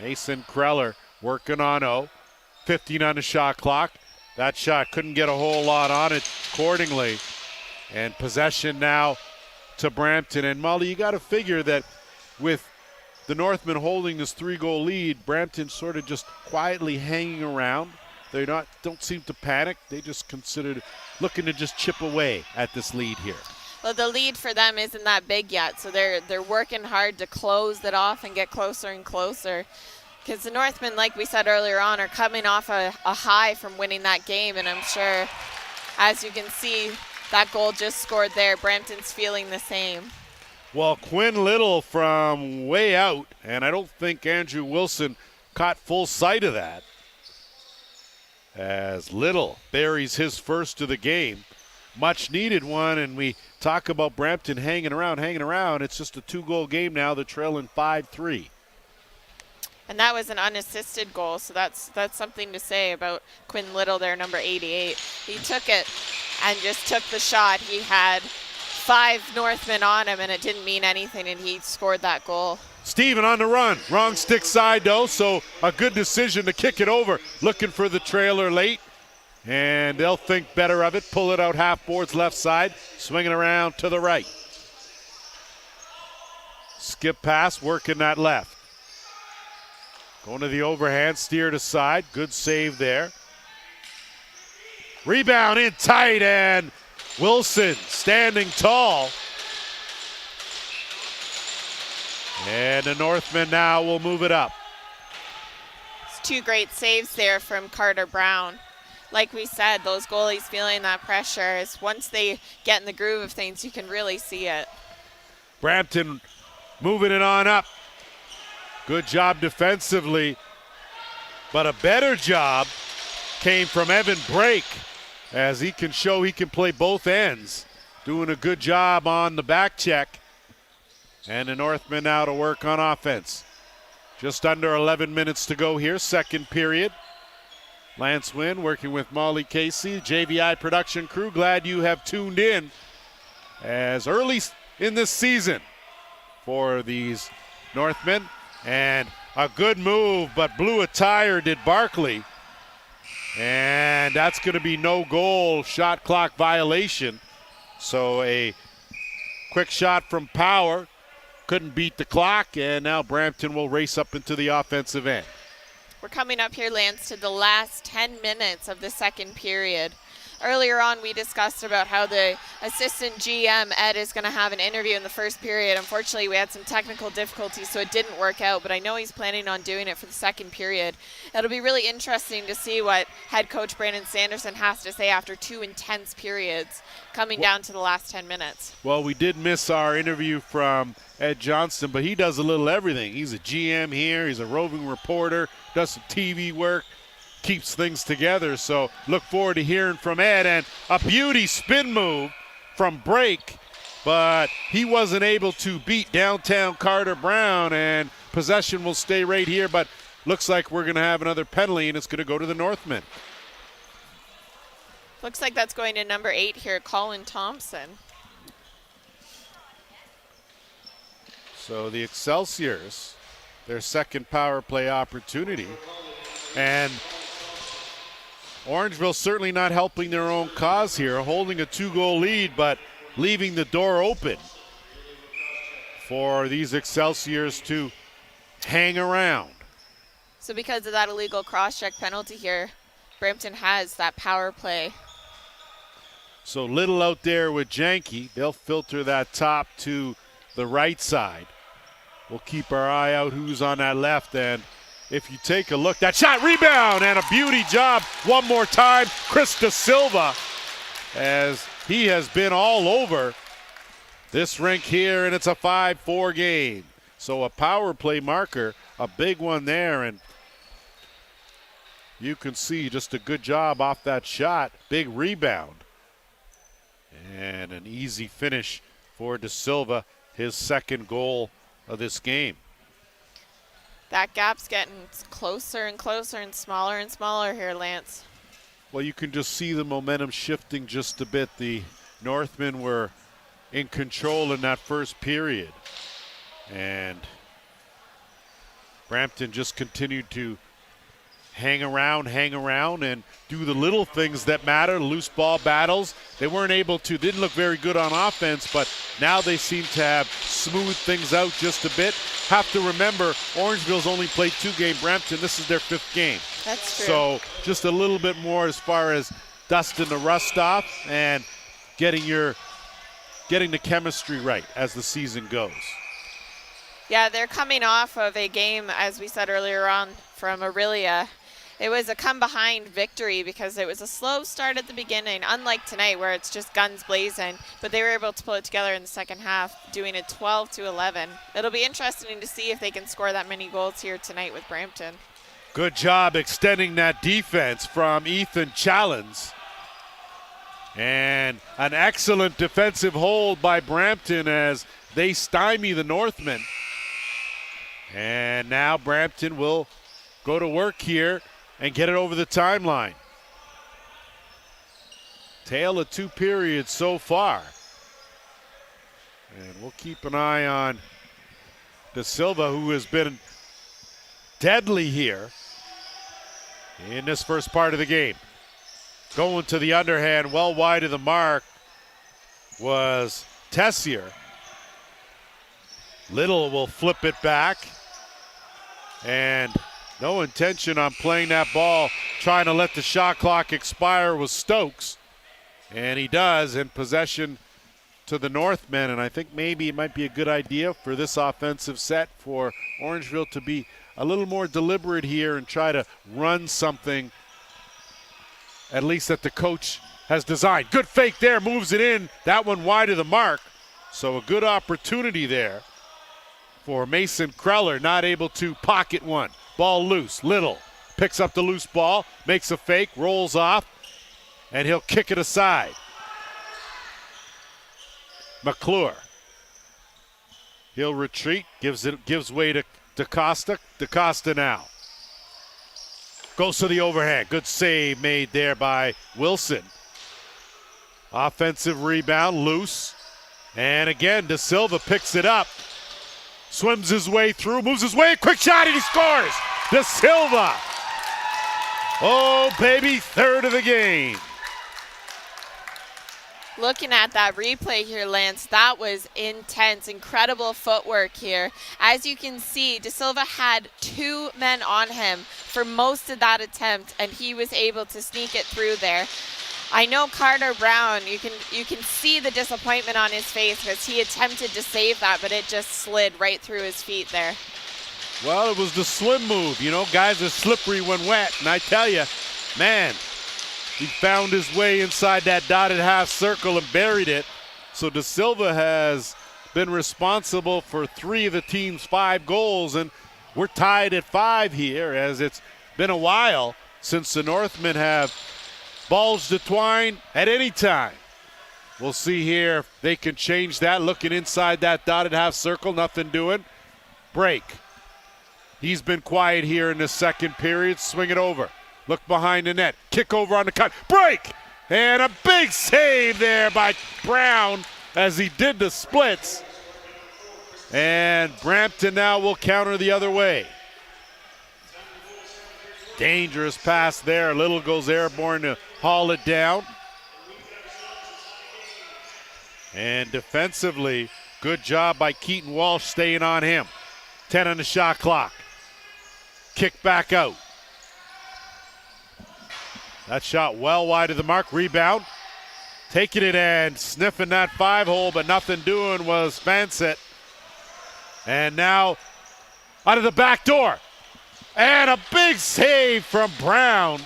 Mason Kreller working on O. 15 on the shot clock. That shot couldn't get a whole lot on it accordingly. And possession now to Brampton. And Molly, you got to figure that with the Northmen holding this 3-goal lead, Brampton sort of just quietly hanging around. They don't seem to panic. They just considered looking to just chip away at this lead here. Well, the lead for them isn't that big yet, so they're working hard to close that off and get closer and closer. Because the Northmen, like we said earlier on, are coming off a high from winning that game, and I'm sure, as you can see, that goal just scored there. Brampton's feeling the same. Well, Quinn Little from way out, and I don't think Andrew Wilson caught full sight of that. As Little buries his first of the game. Much needed one, and we talk about Brampton hanging around. It's just a 2-goal game now. They're trailing 5-3. And that was an unassisted goal, so that's something to say about Quinn Little there, number 88. He took it and just took the shot. He had 5 Northmen on him, and it didn't mean anything, and he scored that goal. Steven on the run. Wrong stick side, though, so a good decision to kick it over. Looking for the trailer late. And they'll think better of it. Pull it out half boards left side. Swinging around to the right. Skip pass, working that left. Going to the overhand, steer to side. Good save there. Rebound in tight, and Wilson standing tall. And the Northmen now will move it up. It's 2 great saves there from Carter Brown. Like we said, those goalies feeling that pressure is once they get in the groove of things, you can really see it. Brampton moving it on up. Good job defensively, but a better job came from Evan Brake, as he can show he can play both ends. Doing a good job on the back check. And the Northmen now to work on offense. Just under 11 minutes to go here, second period. Lance Wynn working with Molly Casey, JVI production crew. Glad you have tuned in as early in this season for these Northmen. And a good move, but blew a tire, did Barkley. And that's going to be no goal, shot clock violation. So a quick shot from Power. Couldn't beat the clock, and now Brampton will race up into the offensive end. We're coming up here, Lance, to the last 10 minutes of the second period. Earlier on, we discussed about how the assistant GM, Ed, is going to have an interview in the first period. Unfortunately, we had some technical difficulties, so it didn't work out, but I know he's planning on doing it for the second period. It'll be really interesting to see what head coach Brandon Sanderson has to say after 2 intense periods coming down to the last 10 minutes. Well, we did miss our interview from Ed Johnston, but he does a little everything. He's a GM here. He's a roving reporter, does some TV work, keeps things together. So look forward to hearing from Ed. And a beauty spin move from Brake, but he wasn't able to beat downtown Carter Brown, and possession will stay right here, but looks like we're going to have another penalty, and it's going to go to the Northmen. Looks like that's going to number 8 here, Colin Thompson. So the Excelsiors, their second power play opportunity. And Orangeville certainly not helping their own cause here, holding a 2-goal lead, but leaving the door open for these Excelsiors to hang around. So because of that illegal cross-check penalty here, Brampton has that power play. So Little out there with Janke. They'll filter that top to the right side. We'll keep our eye out who's on that left end. If you take a look, that shot, rebound, and a beauty job one more time. Chris Da Silva, as he has been all over this rink here, and it's a 5-4 game. So a power play marker, a big one there, and you can see just a good job off that shot. Big rebound. And an easy finish for Da Silva, his second goal of this game. That gap's getting closer and closer and smaller here, Lance. Well, you can just see the momentum shifting just a bit. The Northmen were in control in that first period. And Brampton just continued to hang around, and do the little things that matter, loose ball battles. They weren't able to, didn't look very good on offense, but now they seem to have smoothed things out just a bit. Have to remember, Orangeville's only played 2 games. Brampton, this is their 5th game. That's true. So just a little bit more as far as dusting the rust off and getting the chemistry right as the season goes. Yeah, they're coming off of a game, as we said earlier on, from Aurelia. It was a come-behind victory because it was a slow start at the beginning, unlike tonight where it's just guns blazing. But they were able to pull it together in the second half, doing it 12-11. It'll be interesting to see if they can score that many goals here tonight with Brampton. Good job extending that defense from Ethan Challens. And an excellent defensive hold by Brampton as they stymie the Northmen. And now Brampton will go to work here and get it over the timeline. Tale of 2 periods so far. And we'll keep an eye on De Silva, who has been deadly here in this first part of the game. Going to the underhand, well wide of the mark was Tessier. Little will flip it back. And no intention on playing that ball, trying to let the shot clock expire was Stokes. And he does, in possession to the Northmen. And I think maybe it might be a good idea for this offensive set for Orangeville to be a little more deliberate here and try to run something, at least that the coach has designed. Good fake there, moves it in. That one wide of the mark. So a good opportunity there for Mason Kreller, not able to pocket one. Ball loose. Little picks up the loose ball, makes a fake, rolls off, and he'll kick it aside. McClure. He'll retreat, gives way to DaCosta. DaCosta now goes to the overhand. Good save made there by Wilson. Offensive rebound, loose. And again, De Silva picks it up. Swims his way through, moves his way, quick shot, and he scores! De Silva! Oh, baby, 3rd of the game. Looking at that replay here, Lance, that was intense, incredible footwork here. As you can see, De Silva had 2 men on him for most of that attempt, and he was able to sneak it through there. I know Carter Brown, you can see the disappointment on his face because he attempted to save that, but it just slid right through his feet there. Well, it was the swim move. You know, guys are slippery when wet, and I tell you, man, he found his way inside that dotted half circle and buried it. So De Silva has been responsible for 3 of the team's 5 goals, and we're tied at 5 here as it's been a while since the Northmen have balls to twine at any time. We'll see here if they can change that. Looking inside that dotted half circle, nothing doing. Break. He's been quiet here in the second period. Swing it over. Look behind the net. Kick over on the cut. Break! And a big save there by Brown as he did the splits. And Brampton now will counter the other way. Dangerous pass there. Little goes airborne to haul it down. And defensively, good job by Keaton Walsh staying on him. 10 on the shot clock. Kick back out. That shot well wide of the mark. Rebound. Taking it and sniffing that 5-hole, but nothing doing was Fansett. And now out of the back door. And a big save from Brown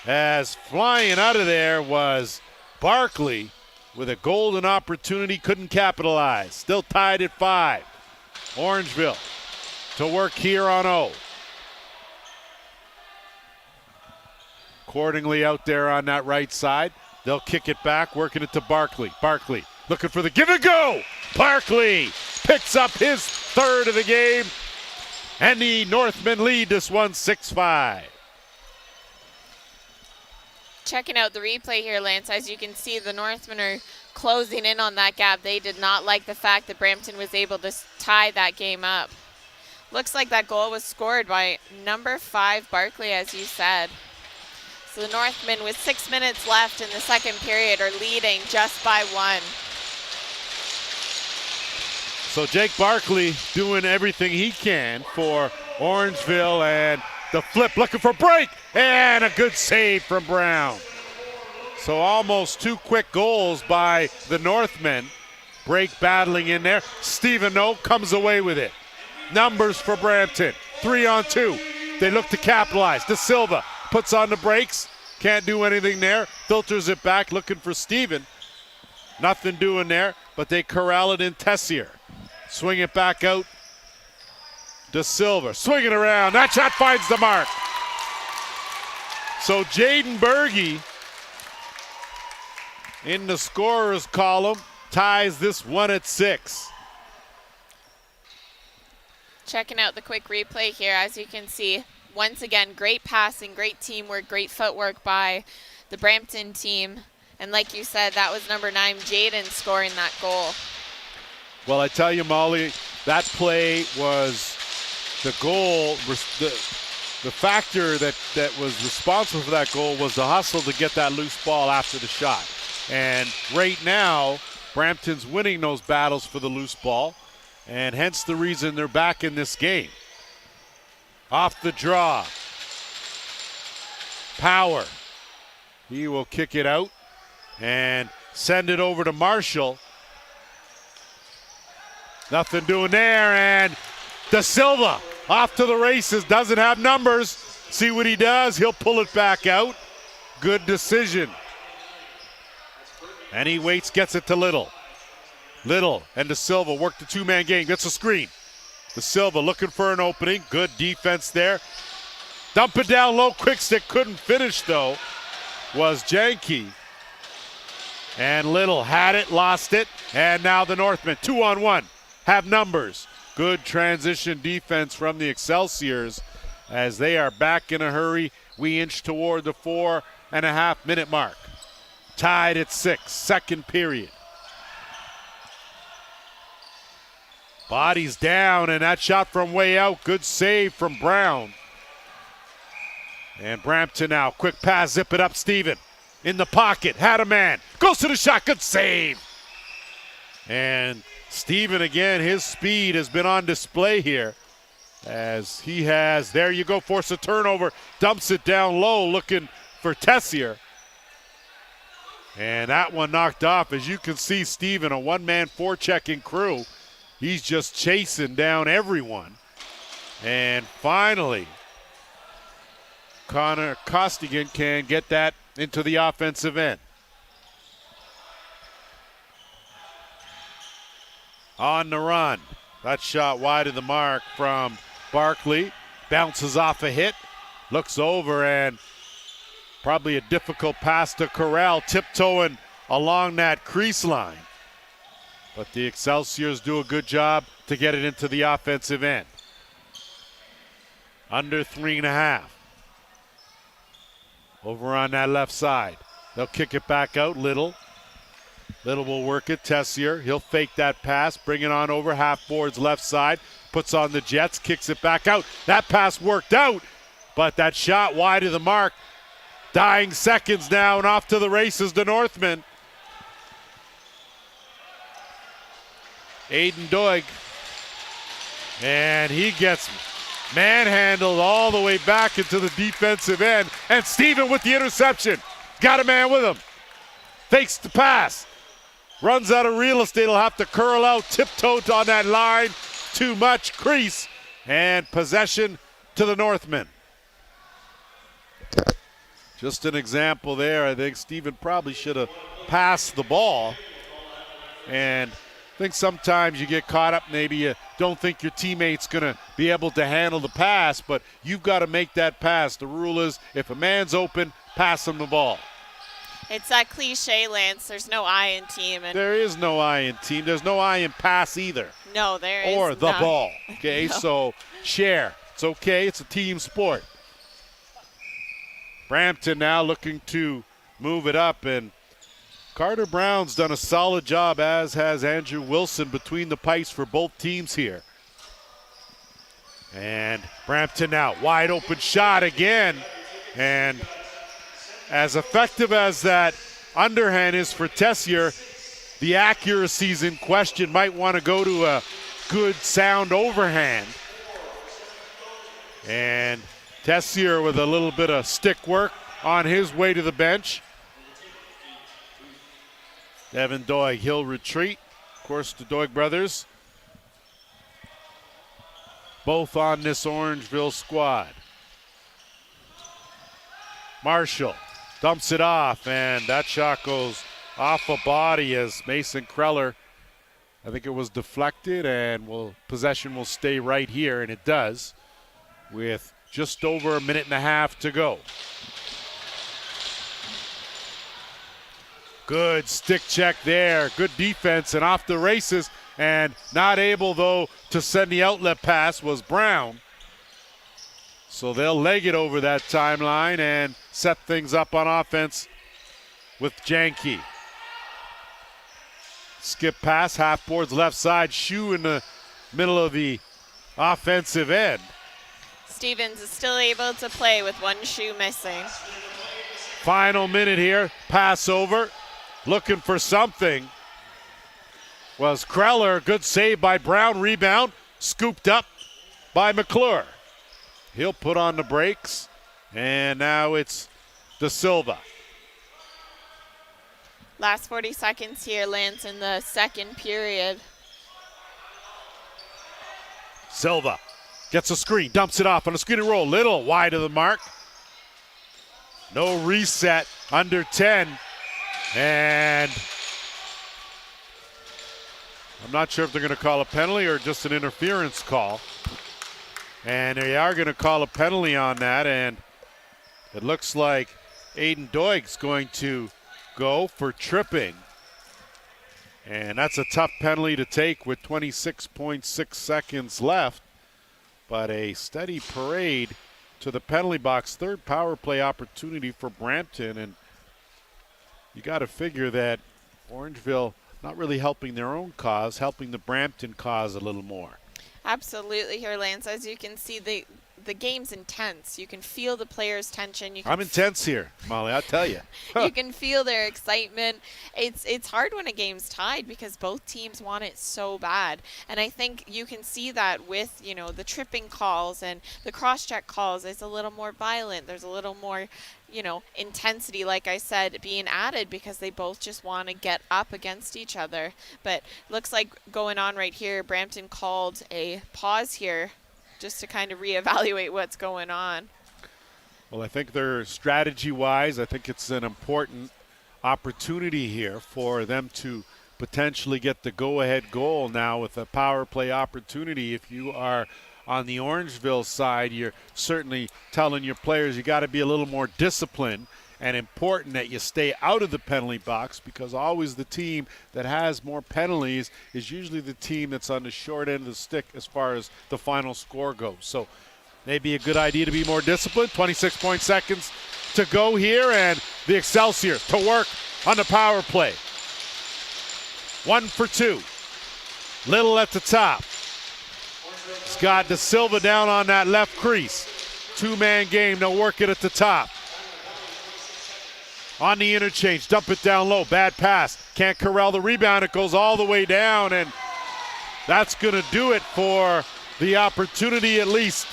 as flying out of there was Barkley with a golden opportunity, couldn't capitalize. Still tied at 5. Orangeville to work here on O. Accordingly out there on that right side. They'll kick it back, working it to Barkley. Barkley looking for the give and go. Barkley picks up his 3rd of the game. And the Northmen lead this one 6-5. Checking out the replay here, Lance, as you can see, the Northmen are closing in on that gap. They did not like the fact that Brampton was able to tie that game up. Looks like that goal was scored by number 5, Barkley, as you said. So the Northmen, with 6 minutes left in the second period, are leading just by 1. So Jake Barkley doing everything he can for Orangeville, and the flip looking for break, and a good save from Brown. So almost 2 quick goals by the Northmen. Break battling in there. Stephen No comes away with it. Numbers for Brampton, 3-on-2. They look to capitalize. De Silva puts on the brakes, can't do anything there. Filters it back, looking for Stephen. Nothing doing there, but they corral it in Tessier. Swing it back out. De Silva, swing it around. That shot finds the mark. So Jaden Berge in the scorer's column ties this one at 6. Checking out the quick replay here, as you can see, once again, great passing, great teamwork, great footwork by the Brampton team. And like you said, that was number 9, Jaden, scoring that goal. Well, I tell you, Molly, that play was the goal. The factor that was responsible for that goal was the hustle to get that loose ball after the shot. And right now, Brampton's winning those battles for the loose ball, and hence the reason they're back in this game. Off the draw. Power. He will kick it out and send it over to Marshall. Nothing doing there, and De Silva off to the races, doesn't have numbers. See what he does, he'll pull it back out. Good decision. And he waits, gets it to Little. Little and De Silva work the 2-man game, gets a screen. De Silva looking for an opening, good defense there. Dump it down low, quick stick, couldn't finish though, was Janke. And Little had it, lost it, and now the Northmen, 2-on-1. Have numbers. Good transition defense from the Excelsiors as they are back in a hurry. We inch toward the 4.5-minute mark. Tied at 6, second period. Bodies down, and that shot from way out. Good save from Brown. And Brampton now, quick pass, zip it up, Steven. In the pocket, had a man. Goes to the shot, good save. And Steven again, his speed has been on display here as he has, there you go, force a turnover, dumps it down low looking for Tessier. And that one knocked off. As you can see, Steven, a one-man forechecking crew. He's just chasing down everyone. And finally, Connor Costigan can get that into the offensive end. On the run. That shot wide of the mark from Barkley. Bounces off a hit. Looks over, and probably a difficult pass to Corral, tiptoeing along that crease line. But the Excelsiors do a good job to get it into the offensive end. Under 3.5. Over on that left side. They'll kick it back out. Little will work it. Tessier, he'll fake that pass, bring it on over half boards left side, puts on the Jets, kicks it back out. That pass worked out, but that shot wide of the mark. Dying seconds now, and off to the races, the Northmen. Aiden Doig, and he gets manhandled all the way back into the defensive end, and Steven with the interception. Got a man with him. Fakes the pass. Runs out of real estate, he'll have to curl out, tiptoe on that line. Too much crease, and possession to the Northmen. Just an example there. I think Steven probably should have passed the ball. And I think sometimes you get caught up, maybe you don't think your teammate's going to be able to handle the pass, but you've got to make that pass. The rule is if a man's open, pass him the ball. It's that cliche, Lance. There's no I in team. And There is no I in team. There's no I in pass either. no, there is Or the none. ball. Okay, No. so share. It's okay. It's a team sport. Brampton now looking to move it up, and Carter Brown's done a solid job, as has Andrew Wilson, between the pipes for both teams here. And Brampton now, wide open shot again. And as effective as that underhand is for Tessier, the accuracy's in question. Might want to go to a good sound overhand. And Tessier with a little bit of stick work on his way to the bench. Devin Doig, he'll retreat. Of course, the Doig brothers, both on this Orangeville squad. Marshall dumps it off, and that shot goes off a body as Mason Kreller, I think it was deflected, and possession will stay right here, and it does, with just over a minute and a half to go. Good stick check there. Good defense and off the races. And not able, though, to send the outlet pass was Brown. So they'll leg it over that timeline and set things up on offense with Janke. Skip pass, half boards left side. Shoe in the middle of the offensive end. Stevens is still able to play with one shoe missing. Final minute here. Pass over. Looking for something was Kreller. Good save by Brown. Rebound scooped up by McClure. He'll put on the brakes, and now it's De Silva. Last 40 seconds here, Lance, in the second period. Silva gets a screen, dumps it off on a screen and roll. Little wide of the mark. No reset, under 10. And I'm not sure if they're going to call a penalty or just an interference call. And they are going to call a penalty on that, and it looks like Aiden Doig's going to go for tripping. And that's a tough penalty to take with 26.6 seconds left. But a steady parade to the penalty box. Third power play opportunity for Brampton, and you got to figure that Orangeville not really helping their own cause, helping the Brampton cause a little more. Absolutely here, Lance. As you can see, the game's intense. You can feel the players' tension. I'm intense here, Molly, I'll tell you. You can feel their excitement. It's hard when a game's tied because both teams want it so bad. And I think you can see that with, the tripping calls and the cross-check calls. It's a little more violent. There's a little more, intensity, like I said, being added because they both just want to get up against each other. But looks like going on right here, Brampton called a pause here just to kind of reevaluate what's going on. Well, I think they're strategy-wise, I think it's an important opportunity here for them to potentially get the go-ahead goal now with a power play opportunity. If you are on the Orangeville side, you're certainly telling your players you got to be a little more disciplined, and important that you stay out of the penalty box, because always the team that has more penalties is usually the team that's on the short end of the stick as far as the final score goes. So maybe a good idea to be more disciplined. 26 seconds to go here, and the Excelsiors to work on the power play. 1 for 2. Little at the top. It's got De Silva down on that left crease. Two-man game, they'll work it at the top. On the interchange, dump it down low, bad pass. Can't corral the rebound, it goes all the way down, and that's gonna do it for the opportunity, at least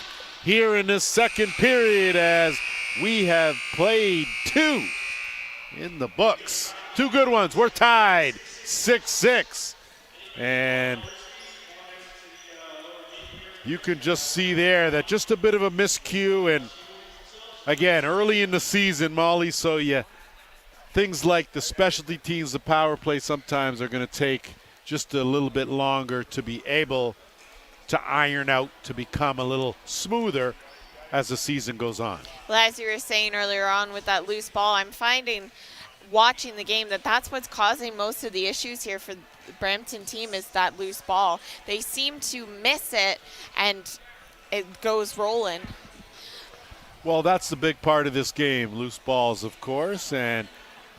here in this second period, as we have played 2 in the books. 2 good ones, we're tied 6-6. And you can just see there that just a bit of a miscue, and again, early in the season, Molly, so things like the specialty teams, the power play sometimes are going to take just a little bit longer to be able to iron out, to become a little smoother as the season goes on. Well, as you were saying earlier on with that loose ball, I'm finding watching the game that that's what's causing most of the issues here for the Brampton team is that loose ball. They seem to miss it and it goes rolling. Well, that's the big part of this game, loose balls, of course, and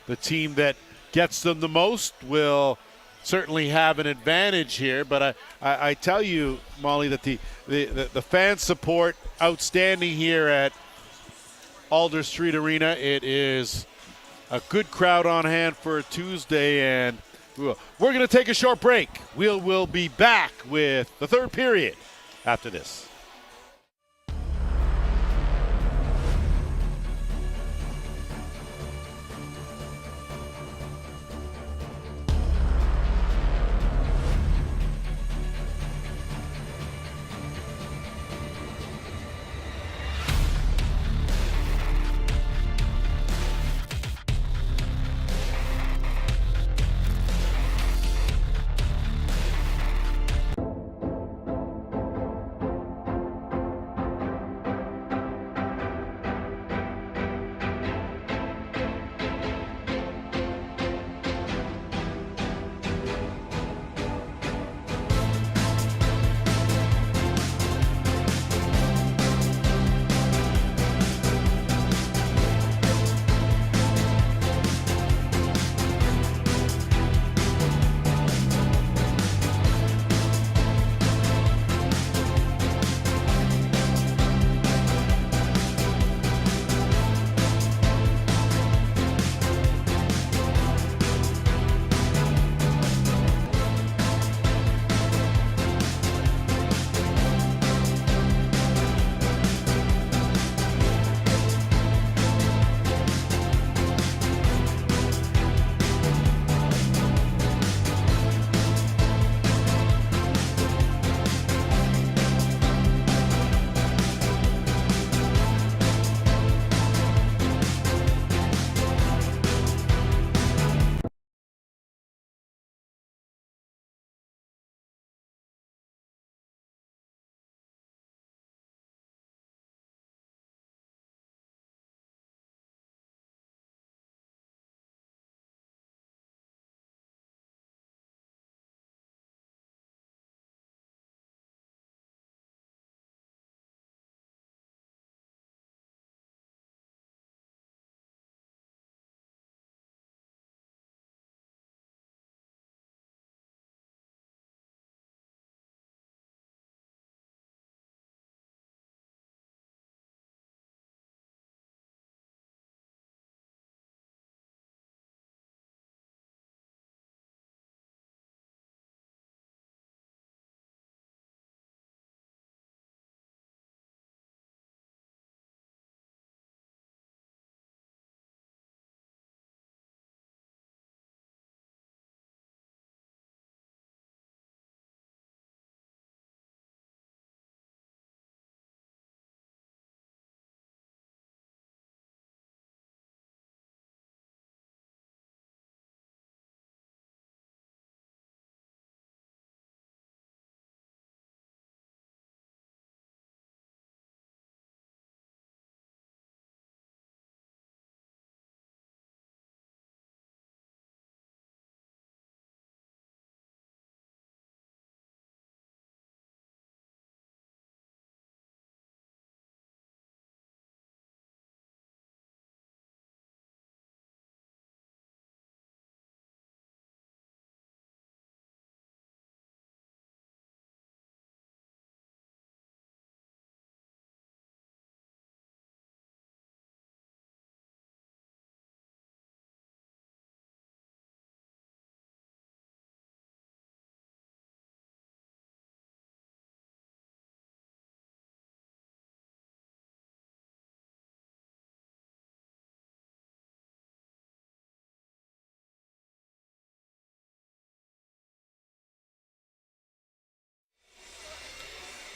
the team that gets them the most will certainly have an advantage here. But I tell you, Molly, that the fan support outstanding here at Alder Street Arena. It is a good crowd on hand for a Tuesday, and we're going to take a short break. We'll be back with the third period after this.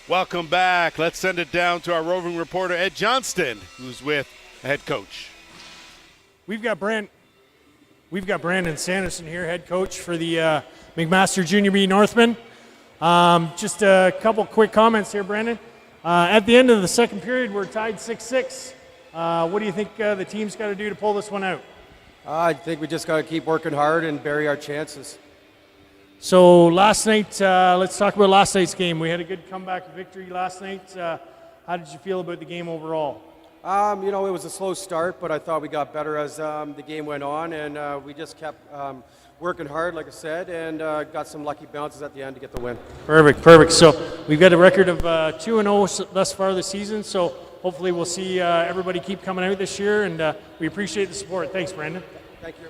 Welcome back. Let's send it down to our roving reporter, Ed Johnston, who's with the head coach. We've got Brandon Sanderson here, head coach for the McMaster Junior B Northmen. Just a couple quick comments here, Brandon. At the end of the second period, we're tied 6-6. What do you think the team's got to do to pull this one out? I think we just got to keep working hard and bury our chances. So last night, let's talk about last night's game. We had a good comeback victory last night. How did you feel about the game overall? You know, it was a slow start, but I thought we got better as the game went on, and we just kept working hard, like I said, and got some lucky bounces at the end to get the win. Perfect. So we've got a record of 2-0 thus far this season, so hopefully we'll see everybody keep coming out this year, and we appreciate the support. Thanks, Brandon. Thank you.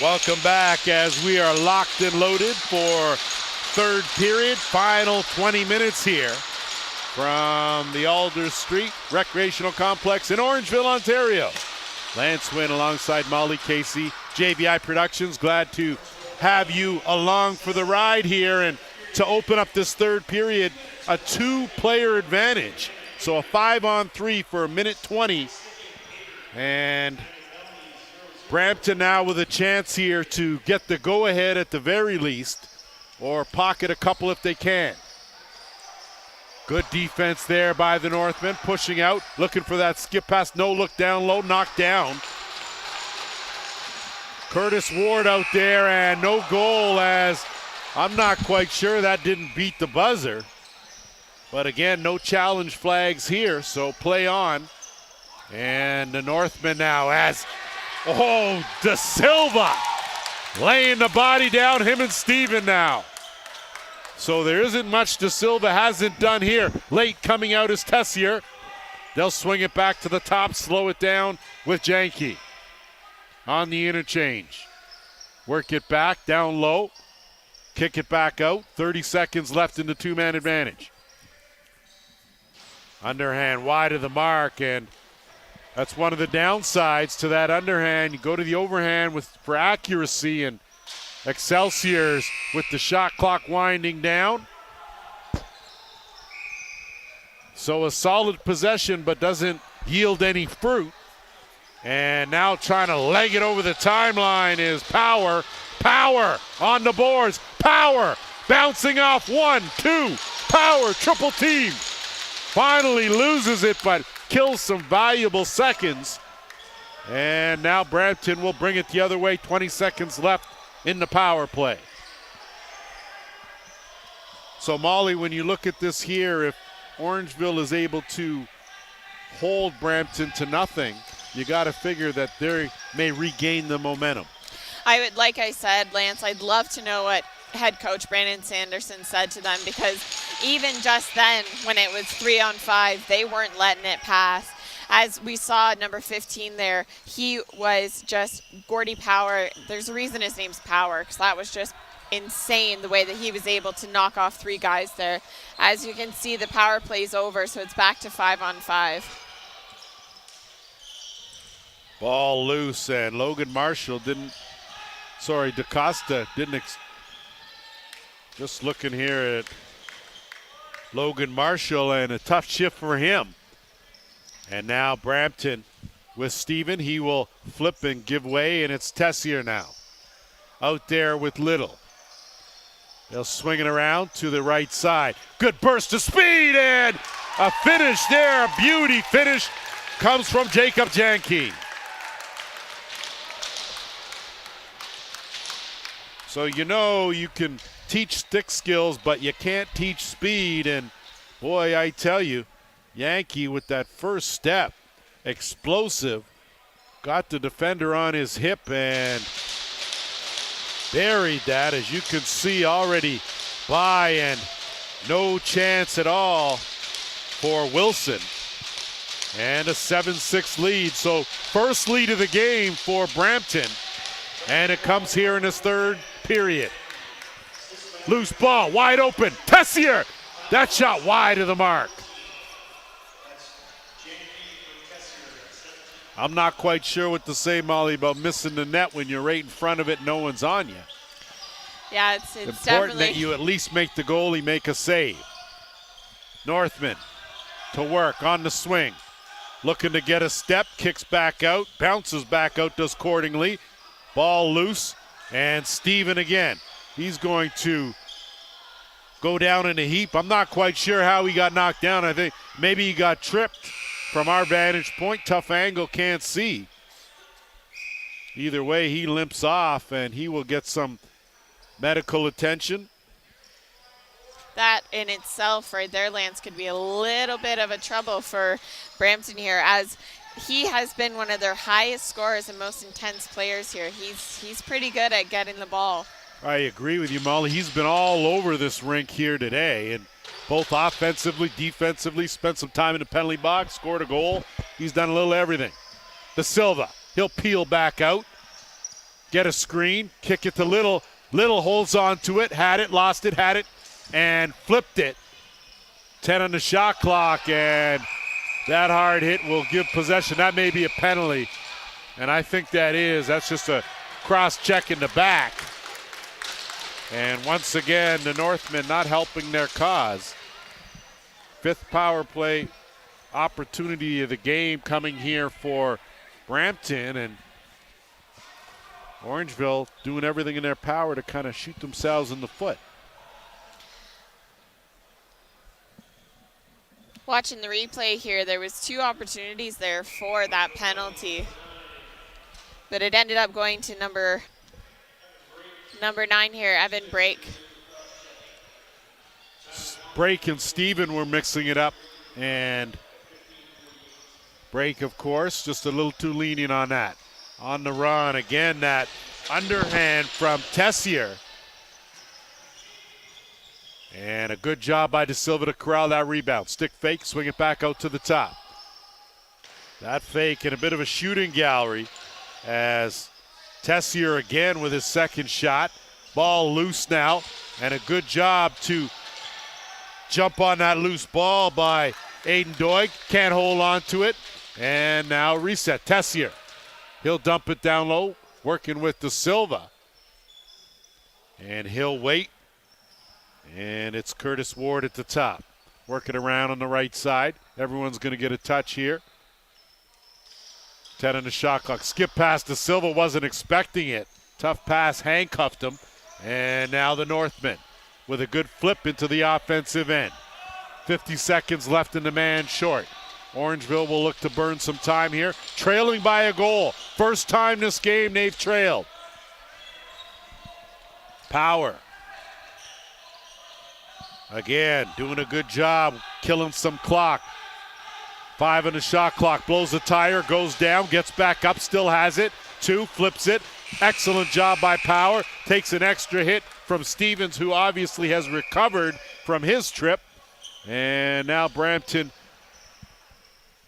Welcome back as we are locked and loaded for third period, final 20 minutes here from the Alders Street Recreational Complex in Orangeville, Ontario. Lance Wynn alongside Molly Casey, JVI Productions. Glad to have you along for the ride here, and to open up this third period, a 2-player advantage. So a 5-on-3 for a minute 20. And Brampton now with a chance here to get the go-ahead at the very least, or pocket a couple if they can. Good defense there by the Northmen, pushing out, looking for that skip pass, no look down low, knocked down. Curtis Ward out there, and no goal, as I'm not quite sure that didn't beat the buzzer. But again, no challenge flags here, so play on. And the Northmen now as, De Silva laying the body down, him and Steven now. So there isn't much De Silva hasn't done here. Late coming out is Tessier. They'll swing it back to the top, slow it down with Janke on the interchange. Work it back, down low, kick it back out. 30 seconds left in the 2-man advantage. Underhand wide of the mark, and that's one of the downsides to that underhand. You go to the overhand for accuracy, and Excelsiors with the shot clock winding down. So a solid possession, but doesn't yield any fruit. And now trying to leg it over the timeline is Power. Power on the boards. Power bouncing off 1, 2. Power triple team. Finally loses it, but kills some valuable seconds. And now Brampton will bring it the other way. 20 seconds left in the power play. So Molly, when you look at this here, if Orangeville is able to hold Brampton to nothing, you got to figure that they may regain the momentum. Like I said, Lance, I'd love to know what head coach Brandon Sanderson said to them, because even just then, when it was 3-on-5, they weren't letting it pass. As we saw number 15 there, he was just Gordie Power. There's a reason his name's Power, because that was just insane the way that he was able to knock off 3 guys there. As you can see, the power play's over, so it's back to 5-on-5. Ball loose, and Logan Marshall DaCosta didn't. Just looking here at Logan Marshall, and a tough shift for him. And now Brampton with Steven. He will flip and give way, and it's Tessier now. Out there with Little. They'll swing it around to the right side. Good burst of speed, and a finish there. A beauty finish comes from Jacob Janke. So you can teach stick skills, but you can't teach speed. And boy, I tell you, Yankee with that first step, explosive, got the defender on his hip and buried that, as you can see already by, and no chance at all for Wilson. And a 7-6 lead. So first lead of the game for Brampton, and it comes here in this third period. Loose ball, wide open, Tessier! That shot wide of the mark. I'm not quite sure what to say, Molly, about missing the net when you're right in front of it, no one's on you. Yeah, it's important definitely that you at least make the goalie make a save. Northman to work on the swing. Looking to get a step, kicks back out, bounces back out, does accordingly. Ball loose, and Steven again. He's going to go down in a heap. I'm not quite sure how he got knocked down. I think maybe he got tripped from our vantage point. Tough angle, can't see. Either way, he limps off, and he will get some medical attention. That in itself right there, Lance, could be a little bit of a trouble for Brampton here, as he has been one of their highest scorers and most intense players here. He's pretty good at getting the ball. I agree with you, Molly. He's been all over this rink here today, and both offensively, defensively, spent some time in the penalty box, scored a goal. He's done a little everything. De Silva, he'll peel back out. get a screen, kick it to Little. Little holds on to it, had it, lost it, had it, and flipped it. 10 on the shot clock, and that hard hit will give possession. That may be a penalty, and I think that is. That's just a cross-check in the back. And once again, the Northmen not helping their cause. 5th power play opportunity of the game coming here for Brampton, and Orangeville doing everything in their power to kind of shoot themselves in the foot. Watching the replay here, there was 2 opportunities there for that penalty, but it ended up going to number 9 here, Evan Brake. Brake and Steven were mixing it up, and Brake, of course, just a little too lenient on that. On the run, again, that underhand from Tessier. And a good job by De Silva to corral that rebound. Stick fake, swing it back out to the top. That fake and a bit of a shooting gallery as Tessier again with his second shot. Ball loose now, and a good job to jump on that loose ball by Aiden Doig. Can't hold on to it, and now reset. Tessier, he'll dump it down low, working with De Silva. And he'll wait. And it's Curtis Ward at the top. Working around on the right side. Everyone's going to get a touch here. 10 on the shot clock. Skip past De Silva, wasn't expecting it. Tough pass, handcuffed him. And now the Northmen with a good flip into the offensive end. 50 seconds left in the man short. Orangeville will look to burn some time here. Trailing by a goal. First time this game they've trailed. Power. Again, doing a good job, killing some clock. 5 on the shot clock, blows the tire, goes down, gets back up, still has it. 2, flips it. Excellent job by Power. Takes an extra hit from Stevens, who obviously has recovered from his trip. And now Brampton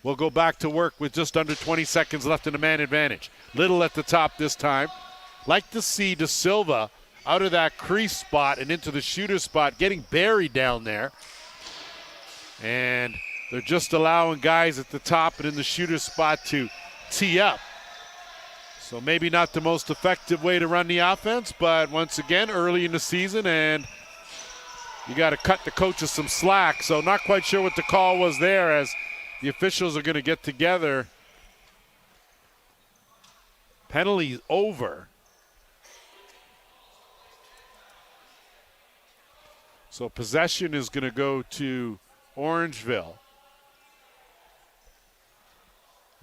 will go back to work with just under 20 seconds left in the man advantage. Little at the top this time. Like to see De Silva out of that crease spot and into the shooter spot, getting buried down there. And they're just allowing guys at the top and in the shooter spot to tee up. So maybe not the most effective way to run the offense, but once again, early in the season, and you got to cut the coaches some slack. So not quite sure what the call was there, as the officials are going to get together. Penalty over. So possession is going to go to Orangeville.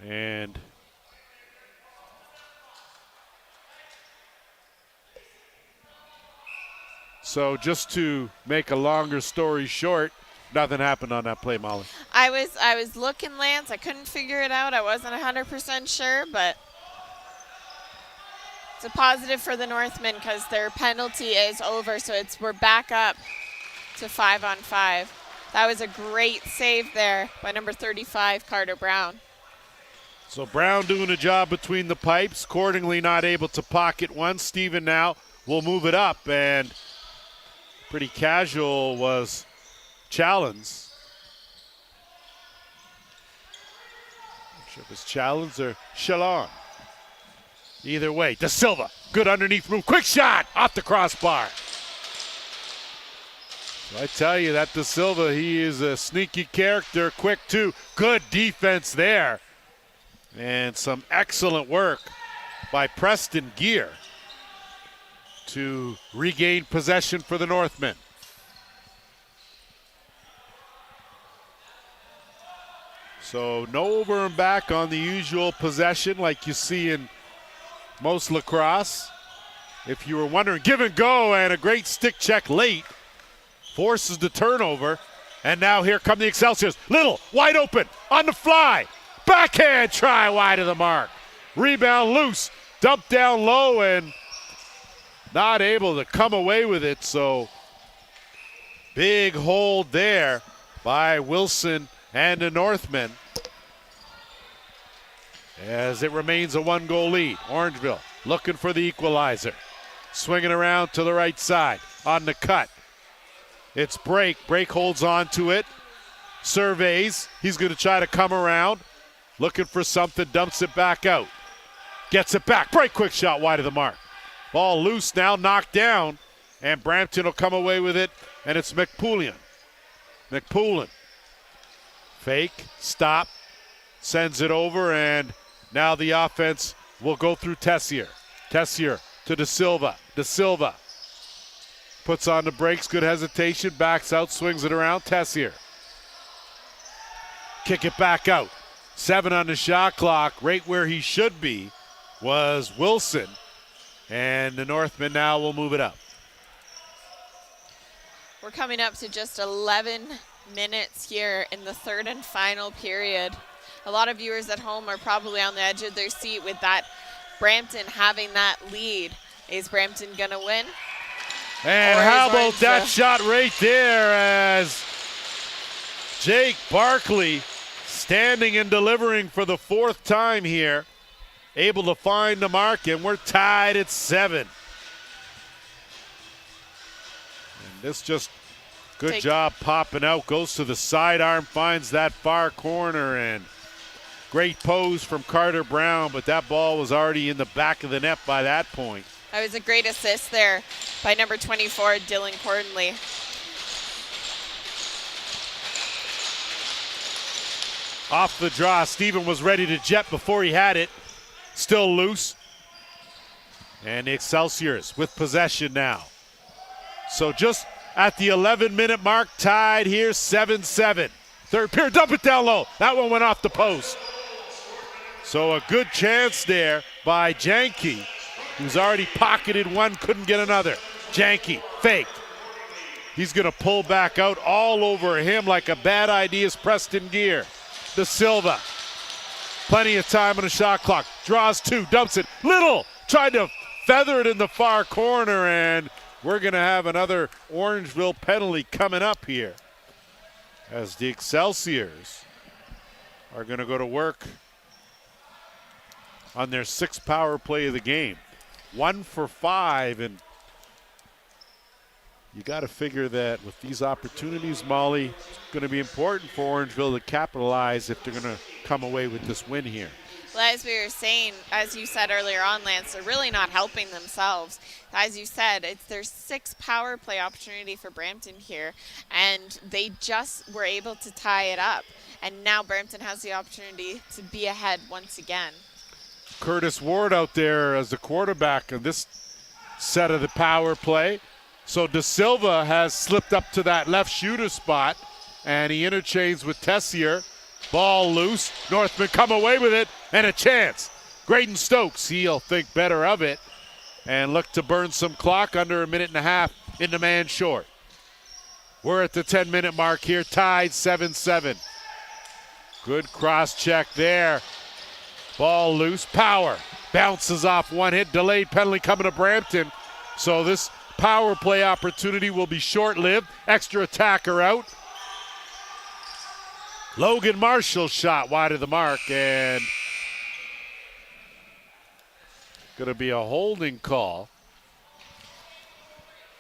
And so just to make a longer story short, nothing happened on that play, Molly. I was looking, Lance. I couldn't figure it out. I wasn't 100% sure, but it's a positive for the Northmen because their penalty is over, so we're back up to 5-on-5. That was a great save there by number 35, Carter Brown. So Brown doing a job between the pipes, accordingly not able to pocket one. Steven now will move it up, and pretty casual was Challens. Not sure if it's Challens or Chalon. Either way, De Silva, good underneath move, quick shot off the crossbar. So I tell you, that De Silva, he is a sneaky character, quick too. Good defense there. And some excellent work by Preston Gear to regain possession for the Northmen. So no over and back on the usual possession like you see in most lacrosse. If you were wondering, give and go, and a great stick check late forces the turnover. And now here come the Excelsiors. Little, wide open, on the fly. Backhand try wide of the mark. Rebound loose, dumped down low, and not able to come away with it. So big hold there by Wilson and the Northmen as it remains a 1-goal lead. Orangeville looking for the equalizer. Swinging around to the right side on the cut. It's Brake. Brake holds on to it. Surveys. He's going to try to come around. Looking for something. Dumps it back out. Gets it back. Brake, quick shot wide of the mark. Ball loose now, knocked down. And Brampton will come away with it. And it's McPoolian. McPoolian. Fake. Stop. Sends it over. And now the offense will go through Tessier. Tessier to De Silva. De Silva puts on the brakes, good hesitation, backs out, swings it around. Tessier. Kick it back out. 7 on the shot clock, right where he should be was Wilson. And the Northmen now will move it up. We're coming up to just 11 minutes here in the third and final period. A lot of viewers at home are probably on the edge of their seat with that Brampton having that lead. Is Brampton going to win? And how about that shot right there as Jake Barkley standing and delivering for the 4th time here, able to find the mark, and we're tied at 7. And this just good job popping out, goes to the sidearm, finds that far corner, and great pose from Carter Brown, but that ball was already in the back of the net by that point. That was a great assist there by number 24, Dylan Cordonley. Off the draw, Steven was ready to jet before he had it. Still loose. And the Excelsiors with possession now. So just at the 11-minute mark, tied here, 7-7. Third period, dump it down low. That one went off the post. So a good chance there by Janke, who's already pocketed one, couldn't get another. Janke, fake. He's going to pull back out all over him like a bad idea is Preston Gear. De Silva, plenty of time on the shot clock. Draws 2, dumps it. Little tried to feather it in the far corner, and we're going to have another Orangeville penalty coming up here as the Excelsiors are going to go to work on their 6th power play of the game. 1 for 5, and you got to figure that with these opportunities, Molly, it's going to be important for Orangeville to capitalize if they're going to come away with this win here. Well, as we were saying, as you said earlier on, Lance, they're really not helping themselves. As you said, it's their 6th power play opportunity for Brampton here, and they just were able to tie it up. And now Brampton has the opportunity to be ahead once again. Curtis Ward out there as the quarterback of this set of the power play. So De Silva has slipped up to that left shooter spot, and he interchanges with Tessier. Ball loose. Northmen come away with it, and a chance. Graydon Stokes, he'll think better of it and look to burn some clock under a minute and a half in the man short. We're at the 10-minute mark here, tied 7-7. Good cross check there. Ball loose. Power bounces off one hit. Delayed penalty coming to Brampton. So this power play opportunity will be short-lived. Extra attacker out. Logan Marshall shot wide of the mark, and going to be a holding call.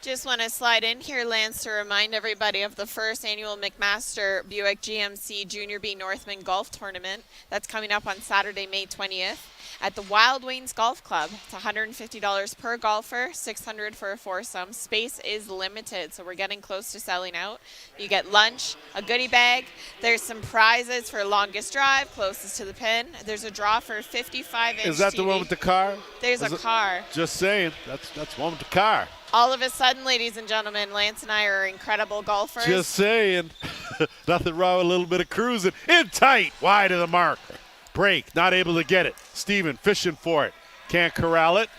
Just want to slide in here, Lance, to remind everybody of the first annual McMaster Buick GMC Junior B Northman Golf Tournament. That's coming up on Saturday, May 20th at the Wild Waynes Golf Club. It's $150 per golfer, $600 for a foursome. Space is limited, so we're getting close to selling out. You get lunch, a goodie bag. There's some prizes for longest drive, closest to the pin. There's a draw for a 55-inch Is that TV. The one with the car? There's a car. Just saying, that's one with the car. All of a sudden, ladies and gentlemen, Lance and I are incredible golfers. Just saying. Nothing wrong with a little bit of cruising. In tight, wide of the mark. Break, not able to get it. Steven fishing for it. Can't corral it.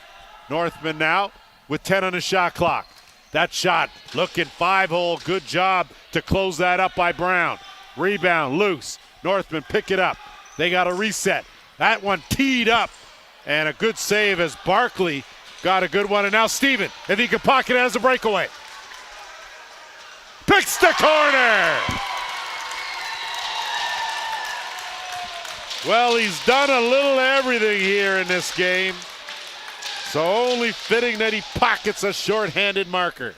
Northman now with 10 on the shot clock. That shot looking 5-hole. Good job to close that up by Brown. Rebound loose. Northman pick it up. They got a reset. That one teed up. And a good save as Barkley got a good one. And now Steven, if he can pocket it, has a breakaway. Picks the corner. Well, he's done a little everything here in this game. So only fitting that he pockets a short-handed marker.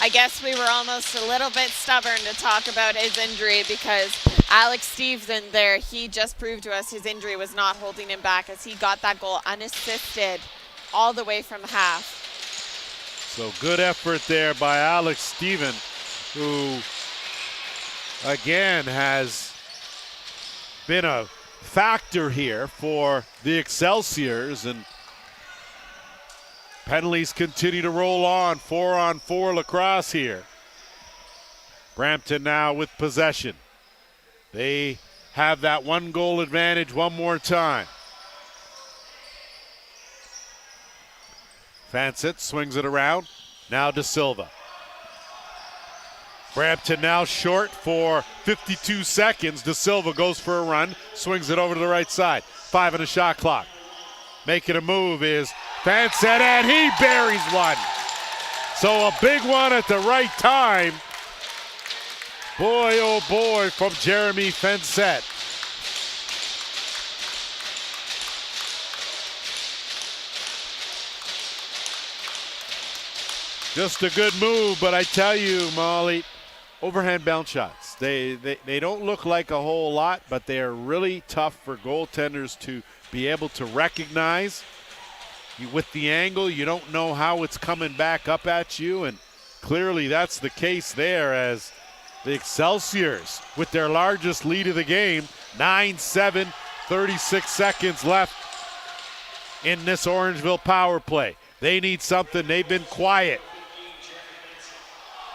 I guess we were almost a little bit stubborn to talk about his injury because Alex Stevenson there, he just proved to us his injury was not holding him back as he got that goal unassisted all the way from half. So good effort there by Alex Steven, who again has been a factor here for the Excelsiors, and penalties continue to roll on. 4-on-4 Lacrosse here. Brampton now with possession. They have that 1-goal advantage one more time. Fansett swings it around. Now De Silva. Brampton now short for 52 seconds. De Silva goes for a run, swings it over to the right side. 5 on the shot clock. Making a move is Fansett, and he buries one. So a big one at the right time. Boy, oh boy, from Jeremy Fansett. Just a good move, but I tell you, Molly, overhand bounce shots. They don't look like a whole lot, but they are really tough for goaltenders to be able to recognize. With the angle, you don't know how it's coming back up at you, and clearly that's the case there as the Excelsiors, with their largest lead of the game, 9-7, 36 seconds left in this Orangeville power play. They need something. They've been quiet.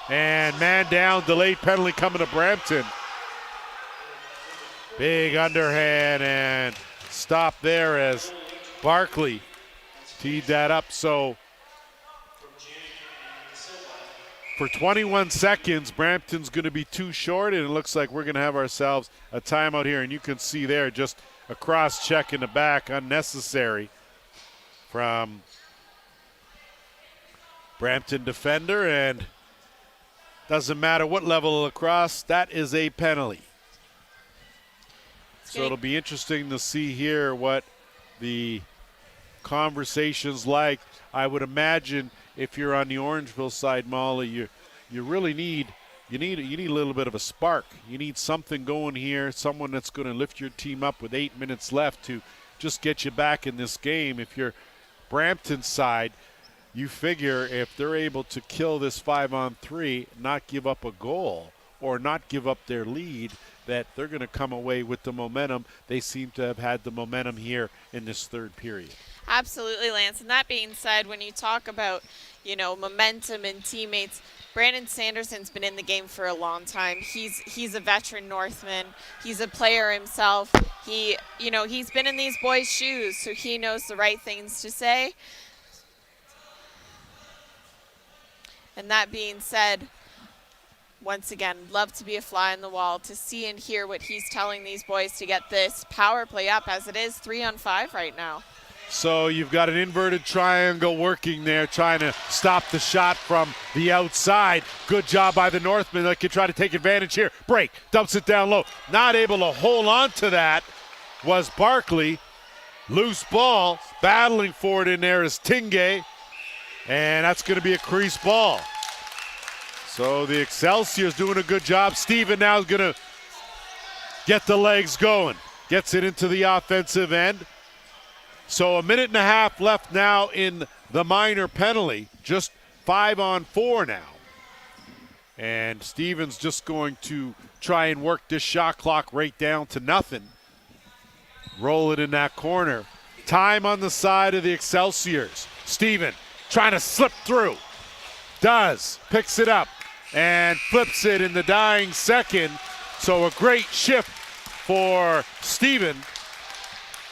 And man down, delayed penalty coming to Brampton. Big underhand and stop there as Barkley teed that up. So for 21 seconds, Brampton's going to be too short, and it looks like we're going to have ourselves a timeout here. And you can see there just a cross check in the back, unnecessary from Brampton defender, and doesn't matter what level of lacrosse, that is a penalty. So it'll be interesting to see here what the conversation's like. I would imagine if you're on the Orangeville side, Molly, you really need a little bit of a spark. You need something going here, someone that's going to lift your team up with 8 minutes left to just get you back in this game. If you're Brampton side, you figure if they're able to kill this 5-on-3, not give up a goal or not give up their lead, that they're going to come away with the momentum. They seem to have had the momentum here in this third period. Absolutely, Lance. And that being said, when you talk about, momentum and teammates, Brandon Sanderson's been in the game for a long time. He's a veteran Northman. He's a player himself. He's been in these boys' shoes, so he knows the right things to say. And that being said, once again, love to be a fly on the wall to see and hear what he's telling these boys to get this power play up, as it is 3-on-5 right now. So you've got an inverted triangle working there, trying to stop the shot from the outside. Good job by the Northmen. They could try to take advantage here. Break, dumps it down low. Not able to hold on to that was Barkley. Loose ball, battling for it in there is Tingay. And that's going to be a crease ball. So the Excelsiors doing a good job. Steven now is going to get the legs going. Gets it into the offensive end. So 1.5 minutes left now in the minor penalty. Just 5-on-4 now. And Steven's just going to try and work this shot clock right down to nothing. Roll it in that corner. Time on the side of the Excelsiors. Steven trying to slip through. Does. Picks it up and flips it in the dying second. So a great shift for Steven.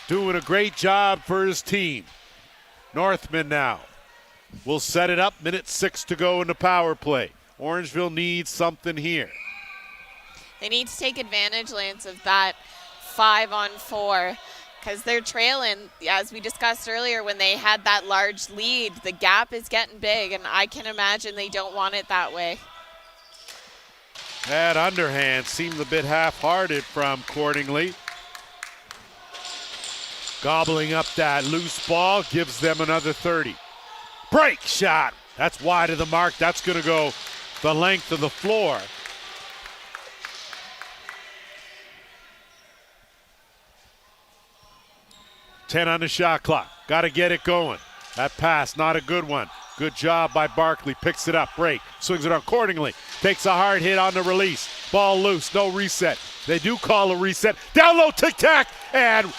Doing a great job for his team. Northmen now will set it up. 1:06 to go in the power play. Orangeville needs something here. They need to take advantage, Lance, of that 5-on-4. Because they're trailing, as we discussed earlier, when they had that large lead. The gap is getting big, and I can imagine they don't want it that way. That underhand seemed a bit half-hearted from Cordingley. gobbling up that loose ball, gives them another 30. Break shot. That's wide of the mark. That's going to go the length of the floor. Ten on the shot clock. Got to get it going. That pass, not a good one. Good job by Barkley. Picks it up. Break. Swings it accordingly. Takes a hard hit on the release. Ball loose. No reset. They do call a reset. Down low, tic-tac. And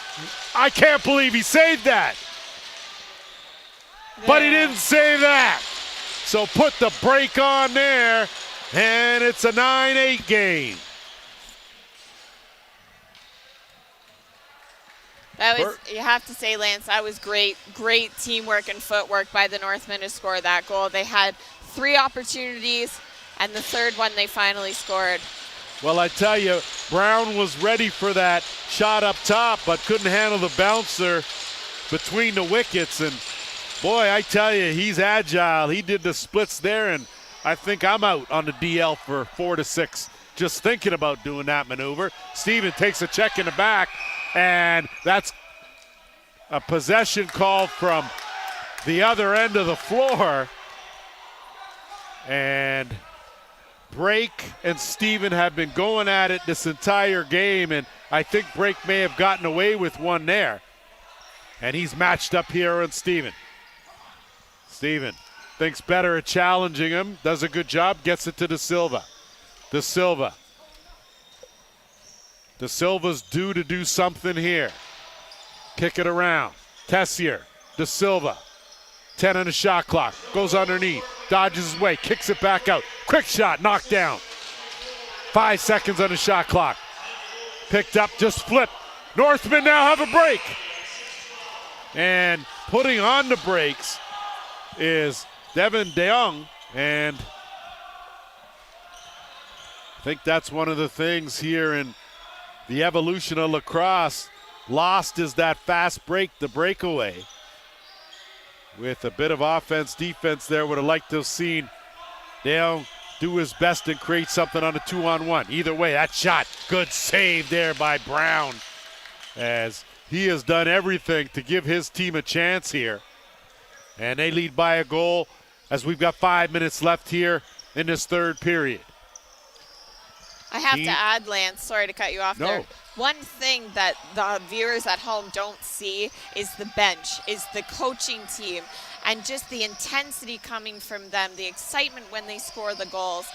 I can't believe he saved that. But he didn't save that. So put the break on there. And it's a 9-8 game. That was, you have to say, Lance, that was great teamwork and footwork by the Northmen to score that goal. They had 3 opportunities, and the third one they finally scored. Well, I tell you, Brown was ready for that shot up top, but couldn't handle the bouncer between the wickets. And boy, I tell you, he's agile. He did the splits there, and I think I'm out on the DL for 4 to 6. Just thinking about doing that maneuver. Steven takes a check in the back. And that's a possession call from the other end of the floor. And Brake and Steven have been going at it this entire game, and I think Brake may have gotten away with one there. And he's matched up here on Steven. Steven thinks better at challenging him, does a good job, gets it to De Silva. De Silva. De Silva's due to do something here. Kick it around. Tessier. De Silva. 10 on the shot clock. Goes underneath. Dodges his way. Kicks it back out. Quick shot. Knocked down. 5 seconds on the shot clock. Picked up. Just flipped. Northmen now have a break. And putting on the brakes is Devin DeYoung. And I think that's one of the things here in the evolution of lacrosse. Lost is that fast break, the breakaway. With a bit of offense, defense there, would have liked to have seen Dale do his best and create something on a 2-on-1. Either way, that shot, good save there by Brown, as he has done everything to give his team a chance here. And they lead by a goal as we've got 5 minutes left here in this third period. I have to add, Lance, sorry to cut you off there. One thing that the viewers at home don't see is the bench, is the coaching team, and just the intensity coming from them, the excitement when they score the goals.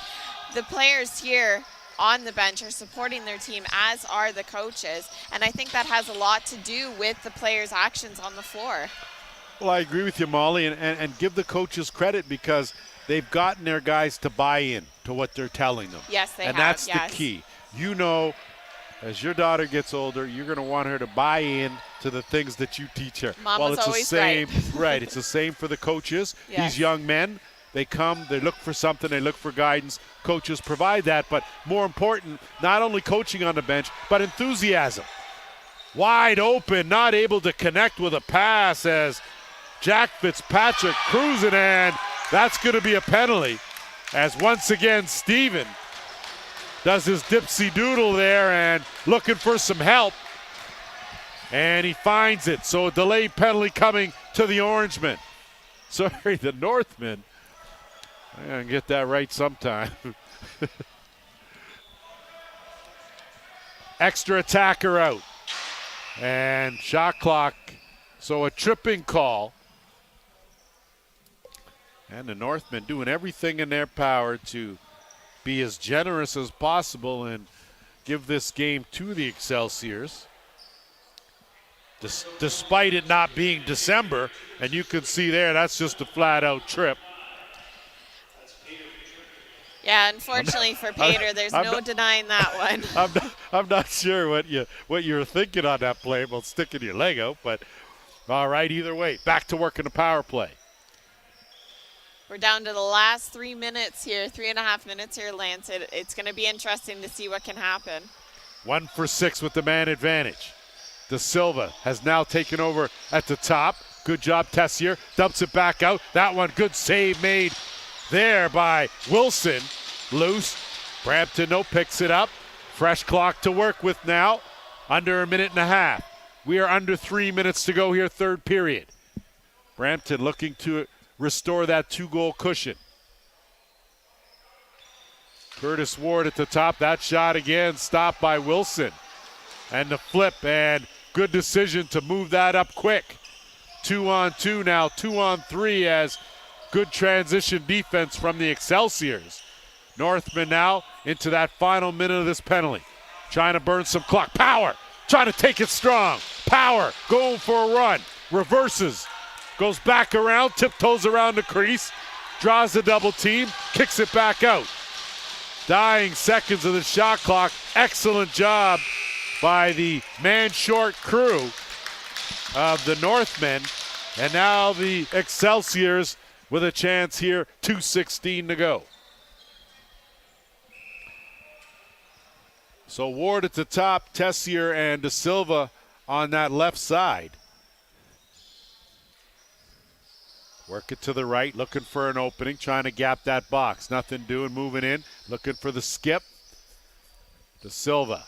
The players here on the bench are supporting their team, as are the coaches, and I think that has a lot to do with the players' actions on the floor. Well, I agree with you, Molly, and give the coaches credit because they've gotten their guys to buy in to what they're telling them. Yes, they have. And that's the key. You know, as your daughter gets older, you're going to want her to buy in to the things that you teach her. Mama's it's always the same, right. It's the same for the coaches. Yes. These young men, they come, they look for something, they look for guidance. Coaches provide that, but more important, not only coaching on the bench, but enthusiasm. Wide open, not able to connect with a pass as Jack Fitzpatrick cruising, and that's going to be a penalty, as once again Steven does his dipsy doodle there and looking for some help, and he finds it. So a delayed penalty coming to the Orangemen. Sorry, the Northmen. I'm going to get that right sometime. Extra attacker out. And shot clock. So a tripping call. And the Northmen doing everything in their power to be as generous as possible and give this game to the Excelsiors. Despite it not being December, and you can see there, that's just a flat-out trip. Yeah, unfortunately for Pater, there's no denying that one. I'm not sure what you're thinking on that play about sticking your leg out, but all right, either way, back to work in the power play. We're down to the last 3 minutes here, 3.5 minutes here, Lance. It's going to be interesting to see what can happen. 1 for 6 with the man advantage. De Silva has now taken over at the top. Good job, Tessier. Dumps it back out. That one, good save made there by Wilson. Loose. Brampton picks it up. Fresh clock to work with now. Under a minute and a half. We are under 3 minutes to go here, third period. Brampton looking to restore that 2-goal cushion. Curtis Ward at the top. That shot again stopped by Wilson. And the flip, and good decision to move that up quick. 2-on-2 now, 2-on-3 as good transition defense from the Excelsiors. Northmen now into that final minute of this penalty. Trying to burn some clock. Power trying to take it strong. Power going for a run. Reverses. Goes back around, tiptoes around the crease. Draws the double team, kicks it back out. Dying seconds of the shot clock. Excellent job by the man-short crew of the Northmen. And now the Excelsiors with a chance here, 2:16 to go. So Ward at the top, Tessier and De Silva on that left side. Work it to the right, looking for an opening, trying to gap that box. Nothing doing, moving in, looking for the skip. De Silva.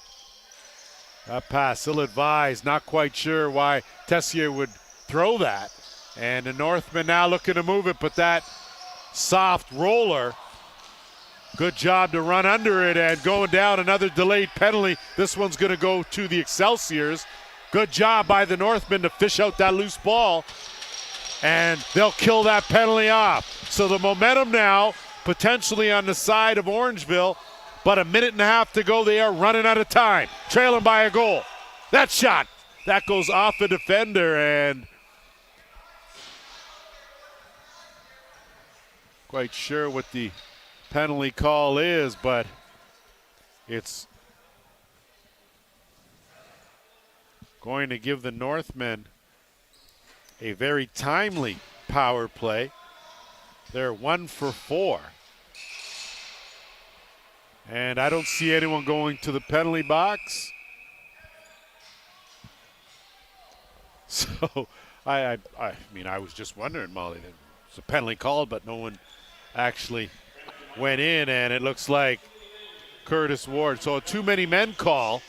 That pass, ill-advised, not quite sure why Tessier would throw that. And the Northmen now looking to move it, but that soft roller, good job to run under it, and going down, another delayed penalty. This one's going to go to the Excelsiors. Good job by the Northmen to fish out that loose ball, and they'll kill that penalty off. So the momentum now potentially on the side of Orangeville, but a minute and a half to go. They are running out of time, trailing by a goal. That shot, that goes off the defender, and quite sure what the penalty call is, but it's going to give the Northmen a very timely power play. They're 1 for 4. And I don't see anyone going to the penalty box. So I mean, I was just wondering, Molly, it's a penalty called, but no one actually went in, and it looks like Curtis Ward. So a too many men call.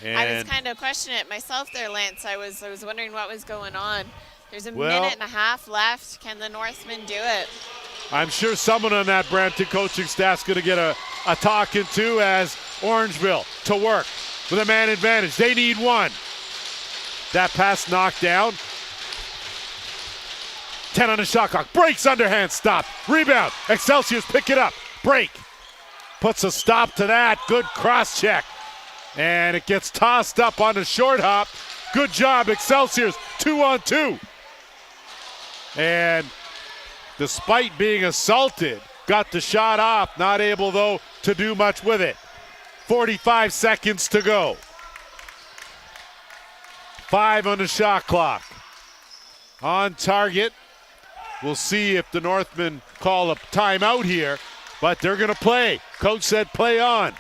And I was kind of questioning it myself there, Lance. I was wondering what was going on. There's a minute and a half left. Can the Northmen do it? I'm sure someone on that Brampton coaching staff's going to get a talking to, as Orangeville to work with a man advantage. They need one. That pass knocked down. 10 on the shot clock. Breaks underhand stop. Rebound. Excelsiors pick it up. Break. Puts a stop to that. Good cross check. And it gets tossed up on the short hop. Good job, Excelsiors. 2-on-2. And despite being assaulted, got the shot off. Not able, though, to do much with it. 45 seconds to go. 5 on the shot clock. On target. We'll see if the Northmen call a timeout here, but they're going to play. Coach said play on.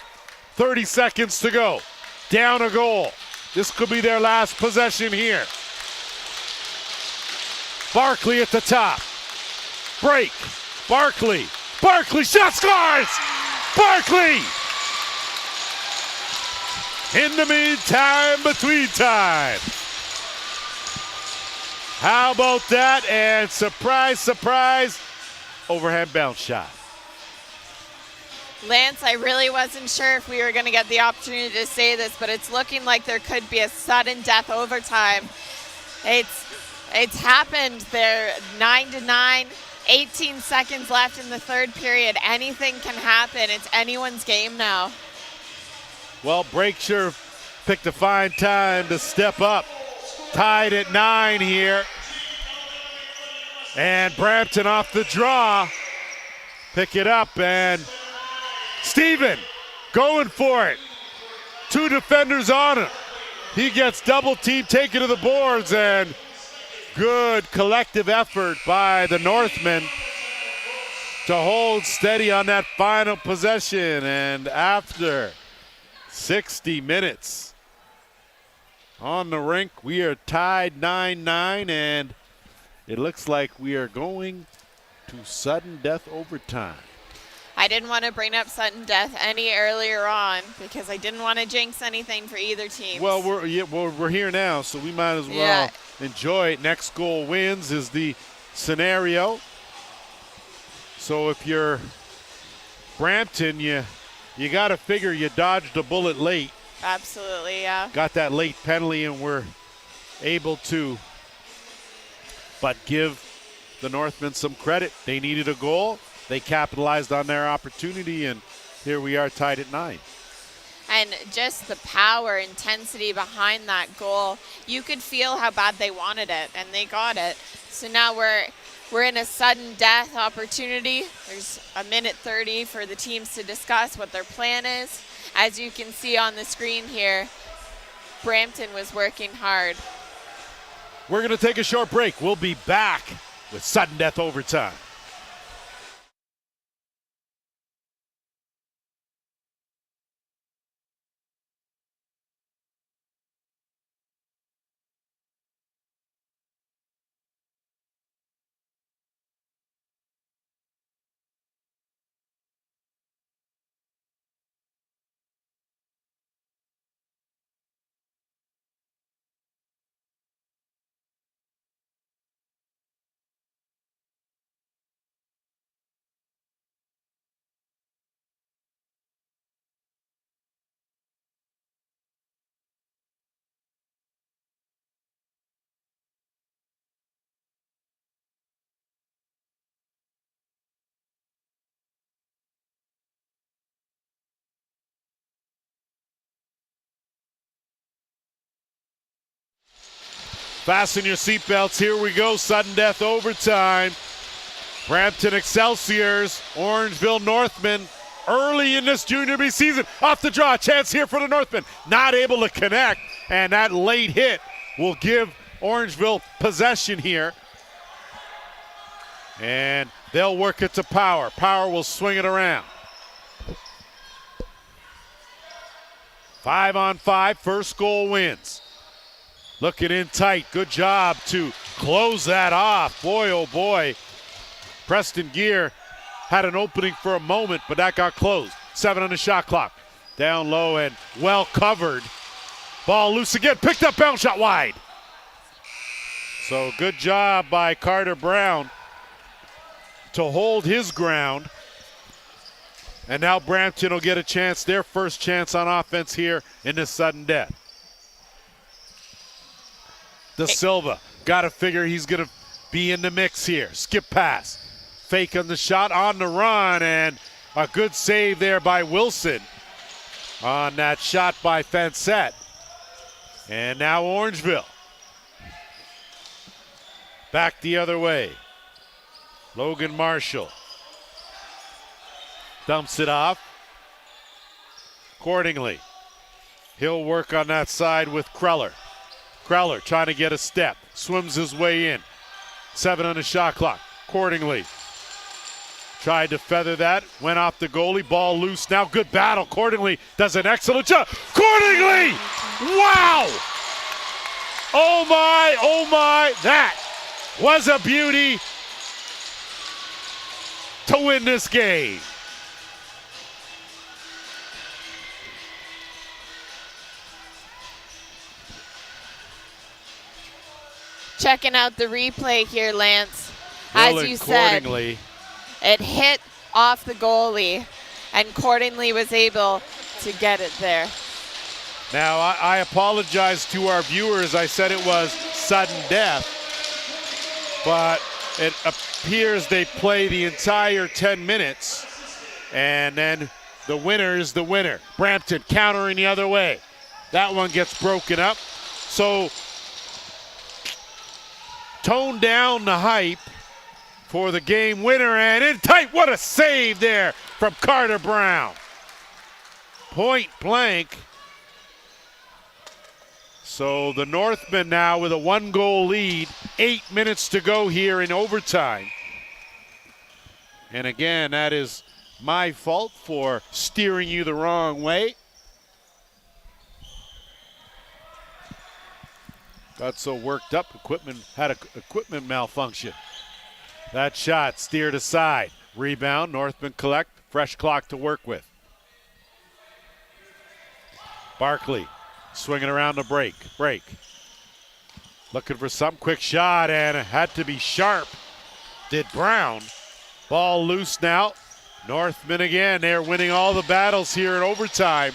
30 seconds to go. Down a goal. This could be their last possession here. Barkley at the top. Break. Barkley. Barkley shot scores! Barkley! In the meantime, between time. How about that? And surprise, surprise, overhand bounce shot. Lance, I really wasn't sure if we were going to get the opportunity to say this, but it's looking like there could be a sudden death overtime. It's happened. They're 9-9, 18 seconds left in the third period. Anything can happen. It's anyone's game now. Well, Breaksure picked a fine time to step up. Tied at 9 here. And Brampton off the draw. Pick it up, and Steven going for it. 2 defenders on him. He gets double team taken to the boards, and good collective effort by the Northmen to hold steady on that final possession. And after 60 minutes on the rink, we are tied 9-9, and it looks like we are going to sudden death overtime. I I didn't want to bring up sudden death any earlier on because I didn't want to jinx anything for either team. Well, we're here now, so we might as well enjoy it. Next goal wins is the scenario. So if you're Brampton, you got to figure you dodged a bullet late. Absolutely, yeah. Got that late penalty, and we're able to but give the Northmen some credit. They needed a goal. They capitalized on their opportunity, and here we are tied at 9. And just the power, intensity behind that goal, you could feel how bad they wanted it, and they got it. So now we're in a sudden death opportunity. There's a minute 30 for the teams to discuss what their plan is. As you can see on the screen here, Brampton was working hard. We're going to take a short break. We'll be back with sudden death overtime. Fasten your seatbelts. Here we go. Sudden death overtime. Brampton Excelsiors, Orangeville Northmen, early in this Junior B season. Off the draw. Chance here for the Northmen. Not able to connect. And that late hit will give Orangeville possession here. And they'll work it to Power. Power will swing it around. 5-on-5. First goal wins. Looking in tight. Good job to close that off. Boy, oh boy. Preston Gear had an opening for a moment, but that got closed. 7 on the shot clock. Down low and well covered. Ball loose again. Picked up, bounce shot wide. So good job by Carter Brown to hold his ground. And now Brampton will get a chance, their first chance on offense here in this sudden death. De Silva, got to figure he's going to be in the mix here. Skip pass. Fake on the shot, on the run, and a good save there by Wilson on that shot by Fensette. And now Orangeville. Back the other way. Logan Marshall dumps it off. Accordingly, he'll work on that side with Kreller. Kreller trying to get a step, swims his way in. 7 on the shot clock. Accordingly, tried to feather that, went off the goalie, ball loose now. Good battle. Accordingly does an excellent job. Accordingly! Wow! Oh my, that was a beauty to win this game. Checking out the replay here, Lance. As you said, it hit off the goalie, and Cordingley was able to get it there. Now, I apologize to our viewers. I said it was sudden death, but it appears they play the entire 10 minutes, and then the winner is the winner. Brampton countering the other way. That one gets broken up. So, tone down the hype for the game winner, and in tight. What a save there from Carter Brown. Point blank. So the Northmen now with a 1-goal lead, 8 minutes to go here in overtime. And again, that is my fault for steering you the wrong way. Got so worked up, had an equipment malfunction. That shot steered aside. Rebound, Northmen collect, fresh clock to work with. Barkley swinging around the break. Looking for some quick shot, and it had to be sharp. Did Brown. Ball loose now. Northmen again, they're winning all the battles here in overtime.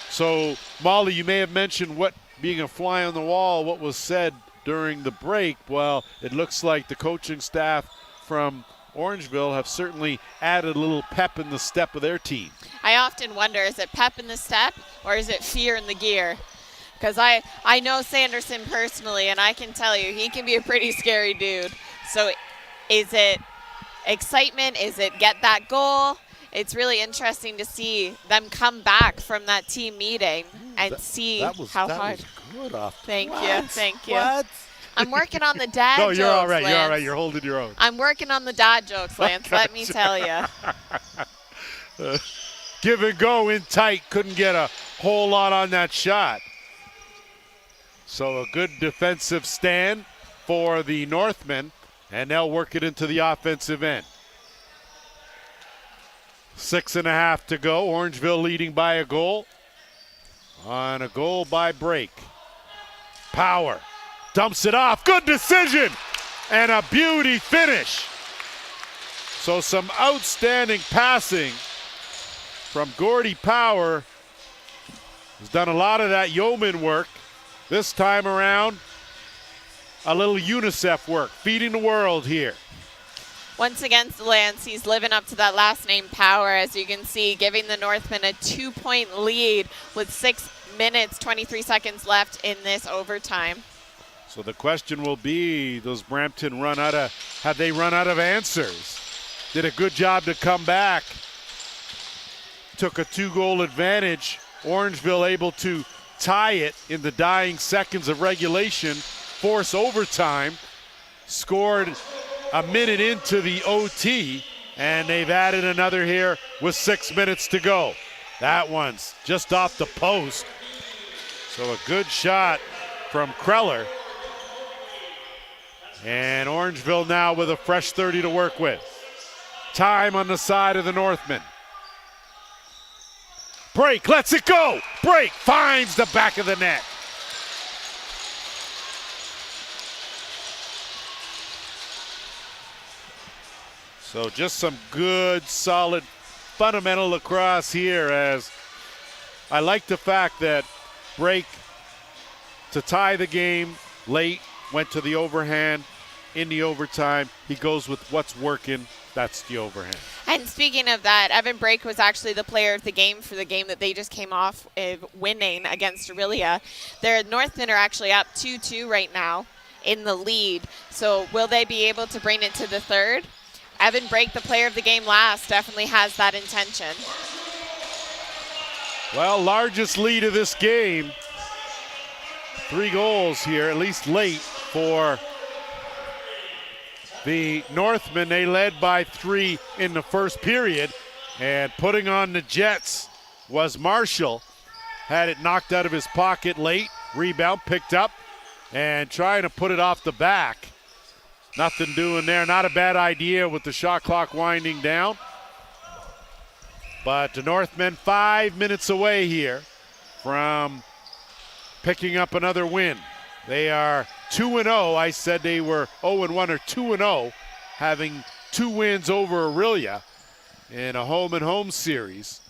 So, Molly, you may have mentioned what, being a fly on the wall, what was said during the break. Well, it looks like the coaching staff from Orangeville have certainly added a little pep in the step of their team. I often wonder, is it pep in the step or is it fear in the gear? Because I know Sanderson personally, and I can tell you he can be a pretty scary dude. So is it excitement? Is it get that goal? It's really interesting to see them come back from that team meeting and see how hard. Was good off. Thank you. What? I'm working on the dad jokes, No, you're all right. Lance. You're all right. You're holding your own. I'm working on the dad jokes, Lance. Let me tell you. Give and go in tight. Couldn't get a whole lot on that shot. So a good defensive stand for the Northmen, and they'll work it into the offensive end. 6.5 to go. Orangeville leading by a goal. On a goal by break. Power. Dumps it off. Good decision. And a beauty finish. So some outstanding passing from Gordy Power. He's done a lot of that yeoman work. This time around, a little UNICEF work. Feeding the world here. Once again, Lance, he's living up to that last name, Power, as you can see, giving the Northmen a 2-point lead with 6 minutes, 23 seconds left in this overtime. So the question will be, does Brampton have they run out of answers? Did a good job to come back. Took a 2-goal advantage. Orangeville able to tie it in the dying seconds of regulation, force overtime, scored a minute into the OT, and they've added another here with 6 minutes to go. That one's just off the post. So a good shot from Kreller. And Orangeville now with a fresh 30 to work with. Time on the side of the Northmen. Break, lets it go. Break, finds the back of the net. So just some good, solid, fundamental lacrosse here, as I like the fact that Break, to tie the game late, went to the overhand in the overtime. He goes with what's working. That's the overhand. And speaking of that, Evan Brake was actually the player of the game for the game that they just came off of winning against Aurelia. Their Northmen are actually up 2-2 right now in the lead. So will they be able to bring it to the third? Evan Brake, the player of the game last, definitely has that intention. Well, largest lead of this game. 3 goals here, at least late, for the Northmen. They led by 3 in the first period, and putting on the Jets was Marshall. Had it knocked out of his pocket late. Rebound picked up and trying to put it off the back. Nothing doing there. Not a bad idea with the shot clock winding down. But the Northmen 5 minutes away here from picking up another win. They are 2-0. I said they were 0-1 or 2-0, having 2 wins over Aurelia in a home-and-home series.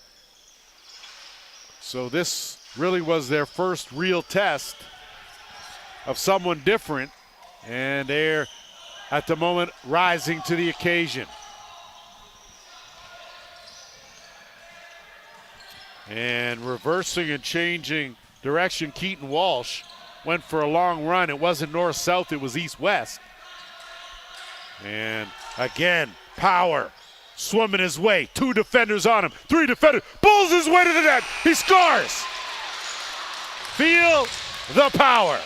So this really was their first real test of someone different, and they're at the moment rising to the occasion. And reversing and changing direction, Keaton Walsh went for a long run. It wasn't north-south, it was east-west. And again, Power swimming his way. 2 defenders on him, 3 defenders, pulls his way to the net. He scores. Feel the power.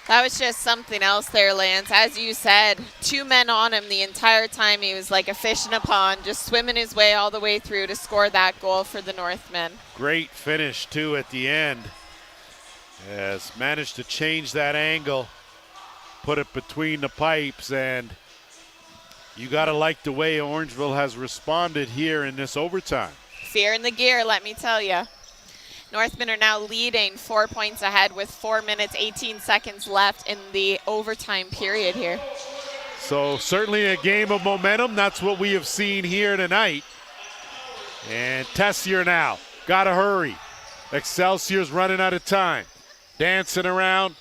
That was just something else there, Lance. As you said, 2 men on him the entire time. He was like a fish in a pond, just swimming his way all the way through to score that goal for the Northmen. Great finish, too, at the end. Has managed to change that angle put it between the pipes, and you got to like the way Orangeville has responded here in this overtime. Fear in the gear, let me tell you. Northmen are now leading 4 points ahead with 4 minutes, 18 seconds left in the overtime period here. So certainly a game of momentum. That's what we have seen here tonight. And Tessier now, got to hurry. Excelsior's running out of time. Dancing around.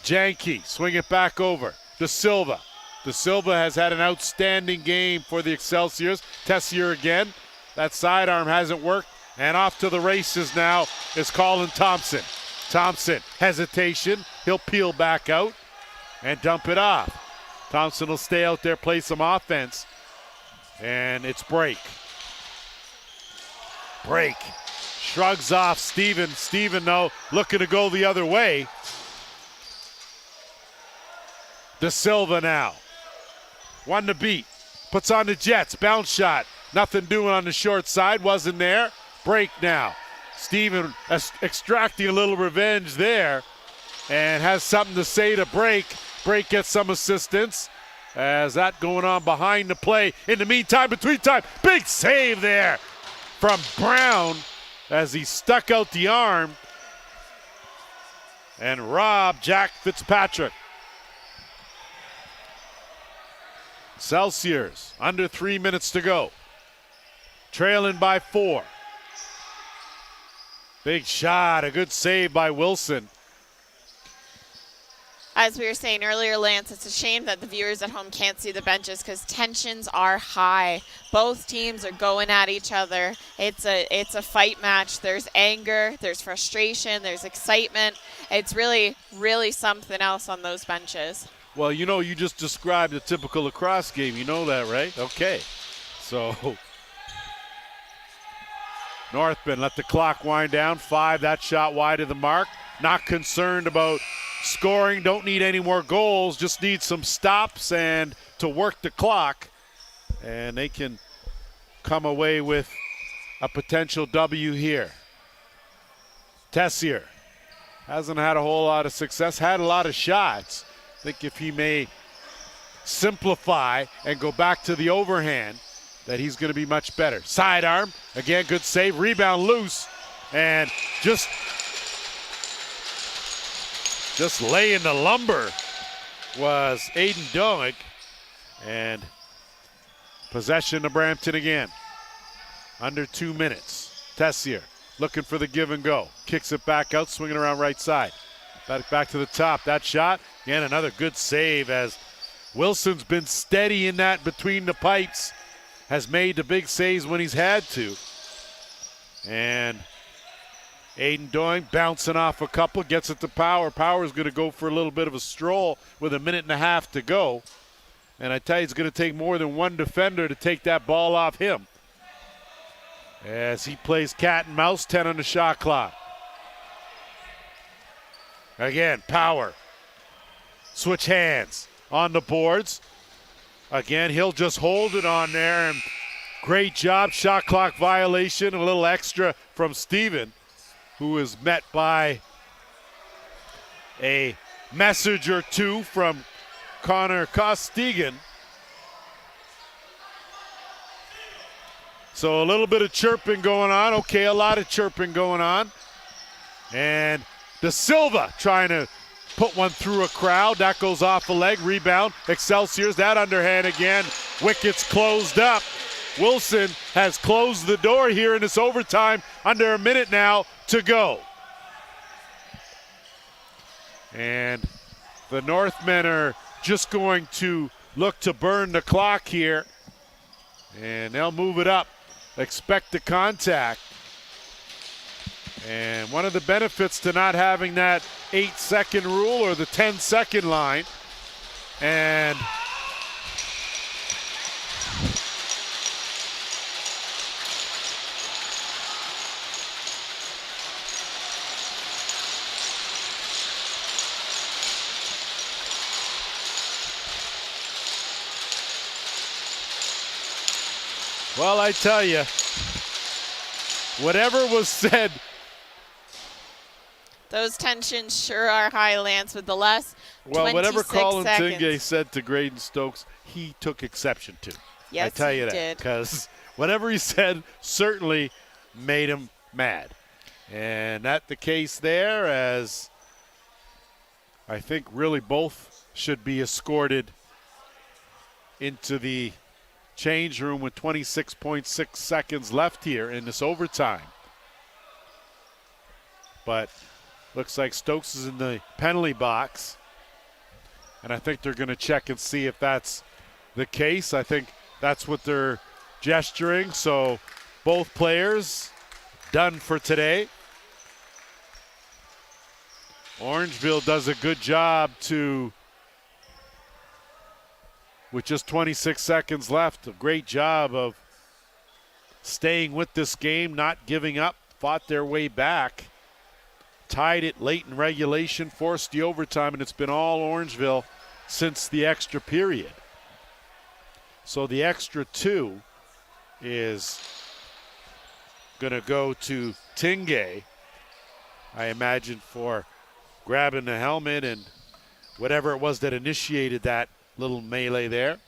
Janke, swing it back over. De Silva. De Silva has had an outstanding game for the Excelsiors. Tessier again. That sidearm hasn't worked. And off to the races now is Colin Thompson. Thompson, hesitation. He'll peel back out and dump it off. Thompson will stay out there, play some offense. And it's break. Break. Shrugs off Steven. Steven, though, looking to go the other way. De Silva now. One to beat. Puts on the Jets. Bounce shot. Nothing doing on the short side. Wasn't there. Break now. Steven extracting a little revenge there and has something to say to Break. Break gets some assistance. As that going on behind the play. In the meantime, between time, big save there from Brown as he stuck out the arm and robbed Jack Fitzpatrick. Excelsiors, under 3 minutes to go. Trailing by 4. Big shot, a good save by Wilson. As we were saying earlier, Lance, it's a shame that the viewers at home can't see the benches because tensions are high. Both teams are going at each other. It's a fight match. There's anger, there's frustration, there's excitement. It's really, really something else on those benches. Well, you know, you just described a typical lacrosse game. You know that, right? Okay. So Northmen let the clock wind down. 5, that shot wide of the mark. Not concerned about scoring, don't need any more goals, just need some stops and to work the clock. And they can come away with a potential W here. Tessier hasn't had a whole lot of success, had a lot of shots. I think if he may simplify and go back to the overhand, that he's going to be much better. Sidearm, again, good save, rebound loose, and just laying the lumber was Aiden Doig, and possession to Brampton again. Under 2 minutes. Tessier looking for the give and go. Kicks it back out, swinging around right side. Back to the top. That shot, again, another good save as Wilson's been steady in that between the pipes. Has made the big saves when he's had to. And Aiden Doing bouncing off a couple, gets it to Power. Power's going to go for a little bit of a stroll with 1.5 minutes to go. And I tell you, it's going to take more than one defender to take that ball off him. As he plays cat and mouse, 10 on the shot clock. Again, Power. Switch hands on the boards. Again, he'll just hold it on there. And great job, shot clock violation. A little extra from Steven, who is met by a message or two from Connor Costigan. So a little bit of chirping going on. Okay, a lot of chirping going on. And De Silva trying to put one through a crowd. That goes off a leg. Rebound. Excelsiors, that underhand again. Wickets closed up. Wilson has closed the door here in this overtime. Under 1 minute now to go. And the Northmen are just going to look to burn the clock here. And they'll move it up. Expect the contact. And one of the benefits to not having that 8-second rule or the 10-second line. And well, I tell you, whatever was said Those tensions sure are high, Lance, with the last Well, whatever 26 Colin seconds. Tingay said to Graydon Stokes, he took exception to. Yes, I tell you he that. did. Because whatever he said certainly made him mad. And that's the case there, as I think really both should be escorted into the change room with 26.6 seconds left here in this overtime. But looks like Stokes is in the penalty box. And I think they're going to check and see if that's the case. I think that's what they're gesturing. So both players done for today. Orangeville does a good job with just 26 seconds left, a great job of staying with this game, not giving up, fought their way back, tied it late in regulation, forced the overtime, and it's been all Orangeville since the extra period. So the extra 2 is going to go to Tingay, I imagine, for grabbing the helmet and whatever it was that initiated that little melee there.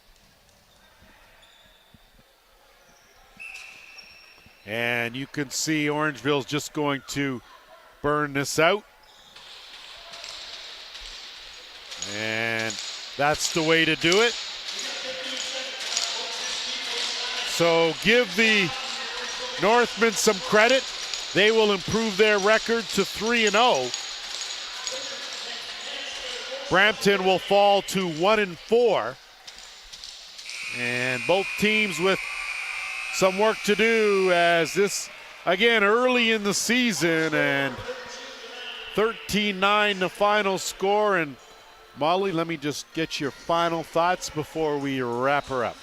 And you can see Orangeville's just going to burn this out. And that's the way to do it. So give the Northmen some credit. They will improve their record to 3-0. Brampton will fall to 1-4. And both teams with some work to do, as this, again, early in the season, and 13-9 the final score. And Molly, let me just get your final thoughts before we wrap her up.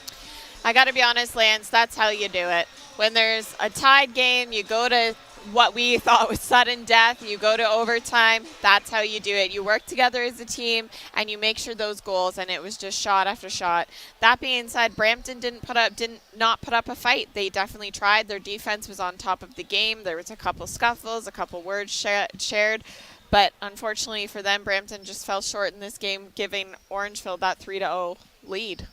I got to be honest, Lance, that's how you do it. When there's a tied game, you go to what we thought was sudden death. You go to overtime. That's how you do it. You work together as a team, and you make sure those goals, and it was just shot after shot. That being said, Brampton did not put up a fight. They definitely tried. Their defense was on top of the game. There was a couple scuffles, a couple words shared. But unfortunately for them, Brampton just fell short in this game, giving Orangeville that 3-0 lead.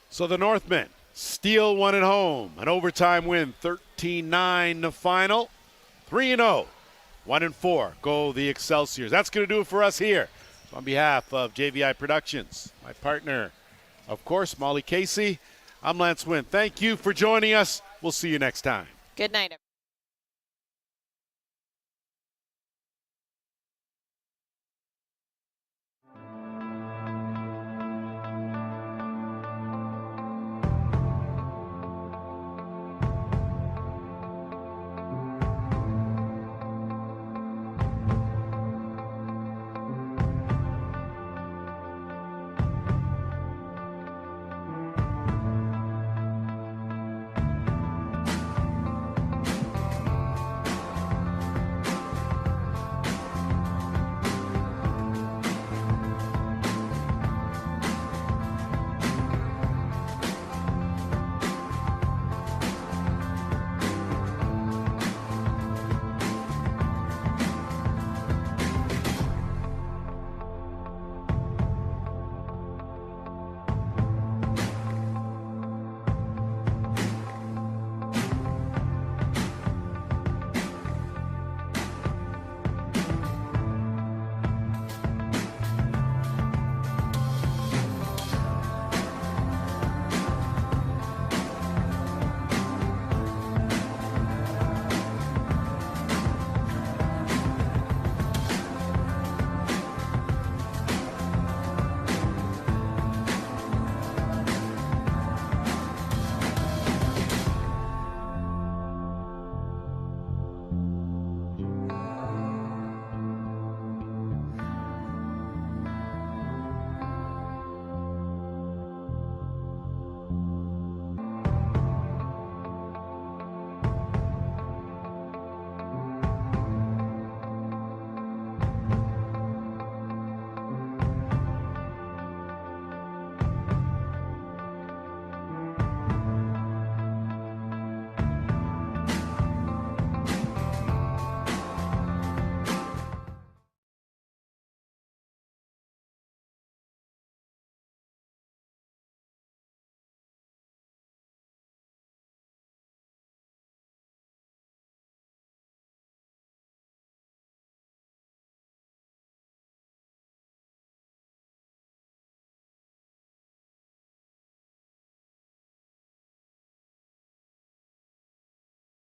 So the Northmen steal one at home, an overtime win, 13-9 the final, 3-0, 1-4, go the Excelsiors. That's going to do it for us here. On behalf of JVI Productions, my partner, of course, Molly Casey, I'm Lance Wynn. Thank you for joining us. We'll see you next time. Good night, everyone.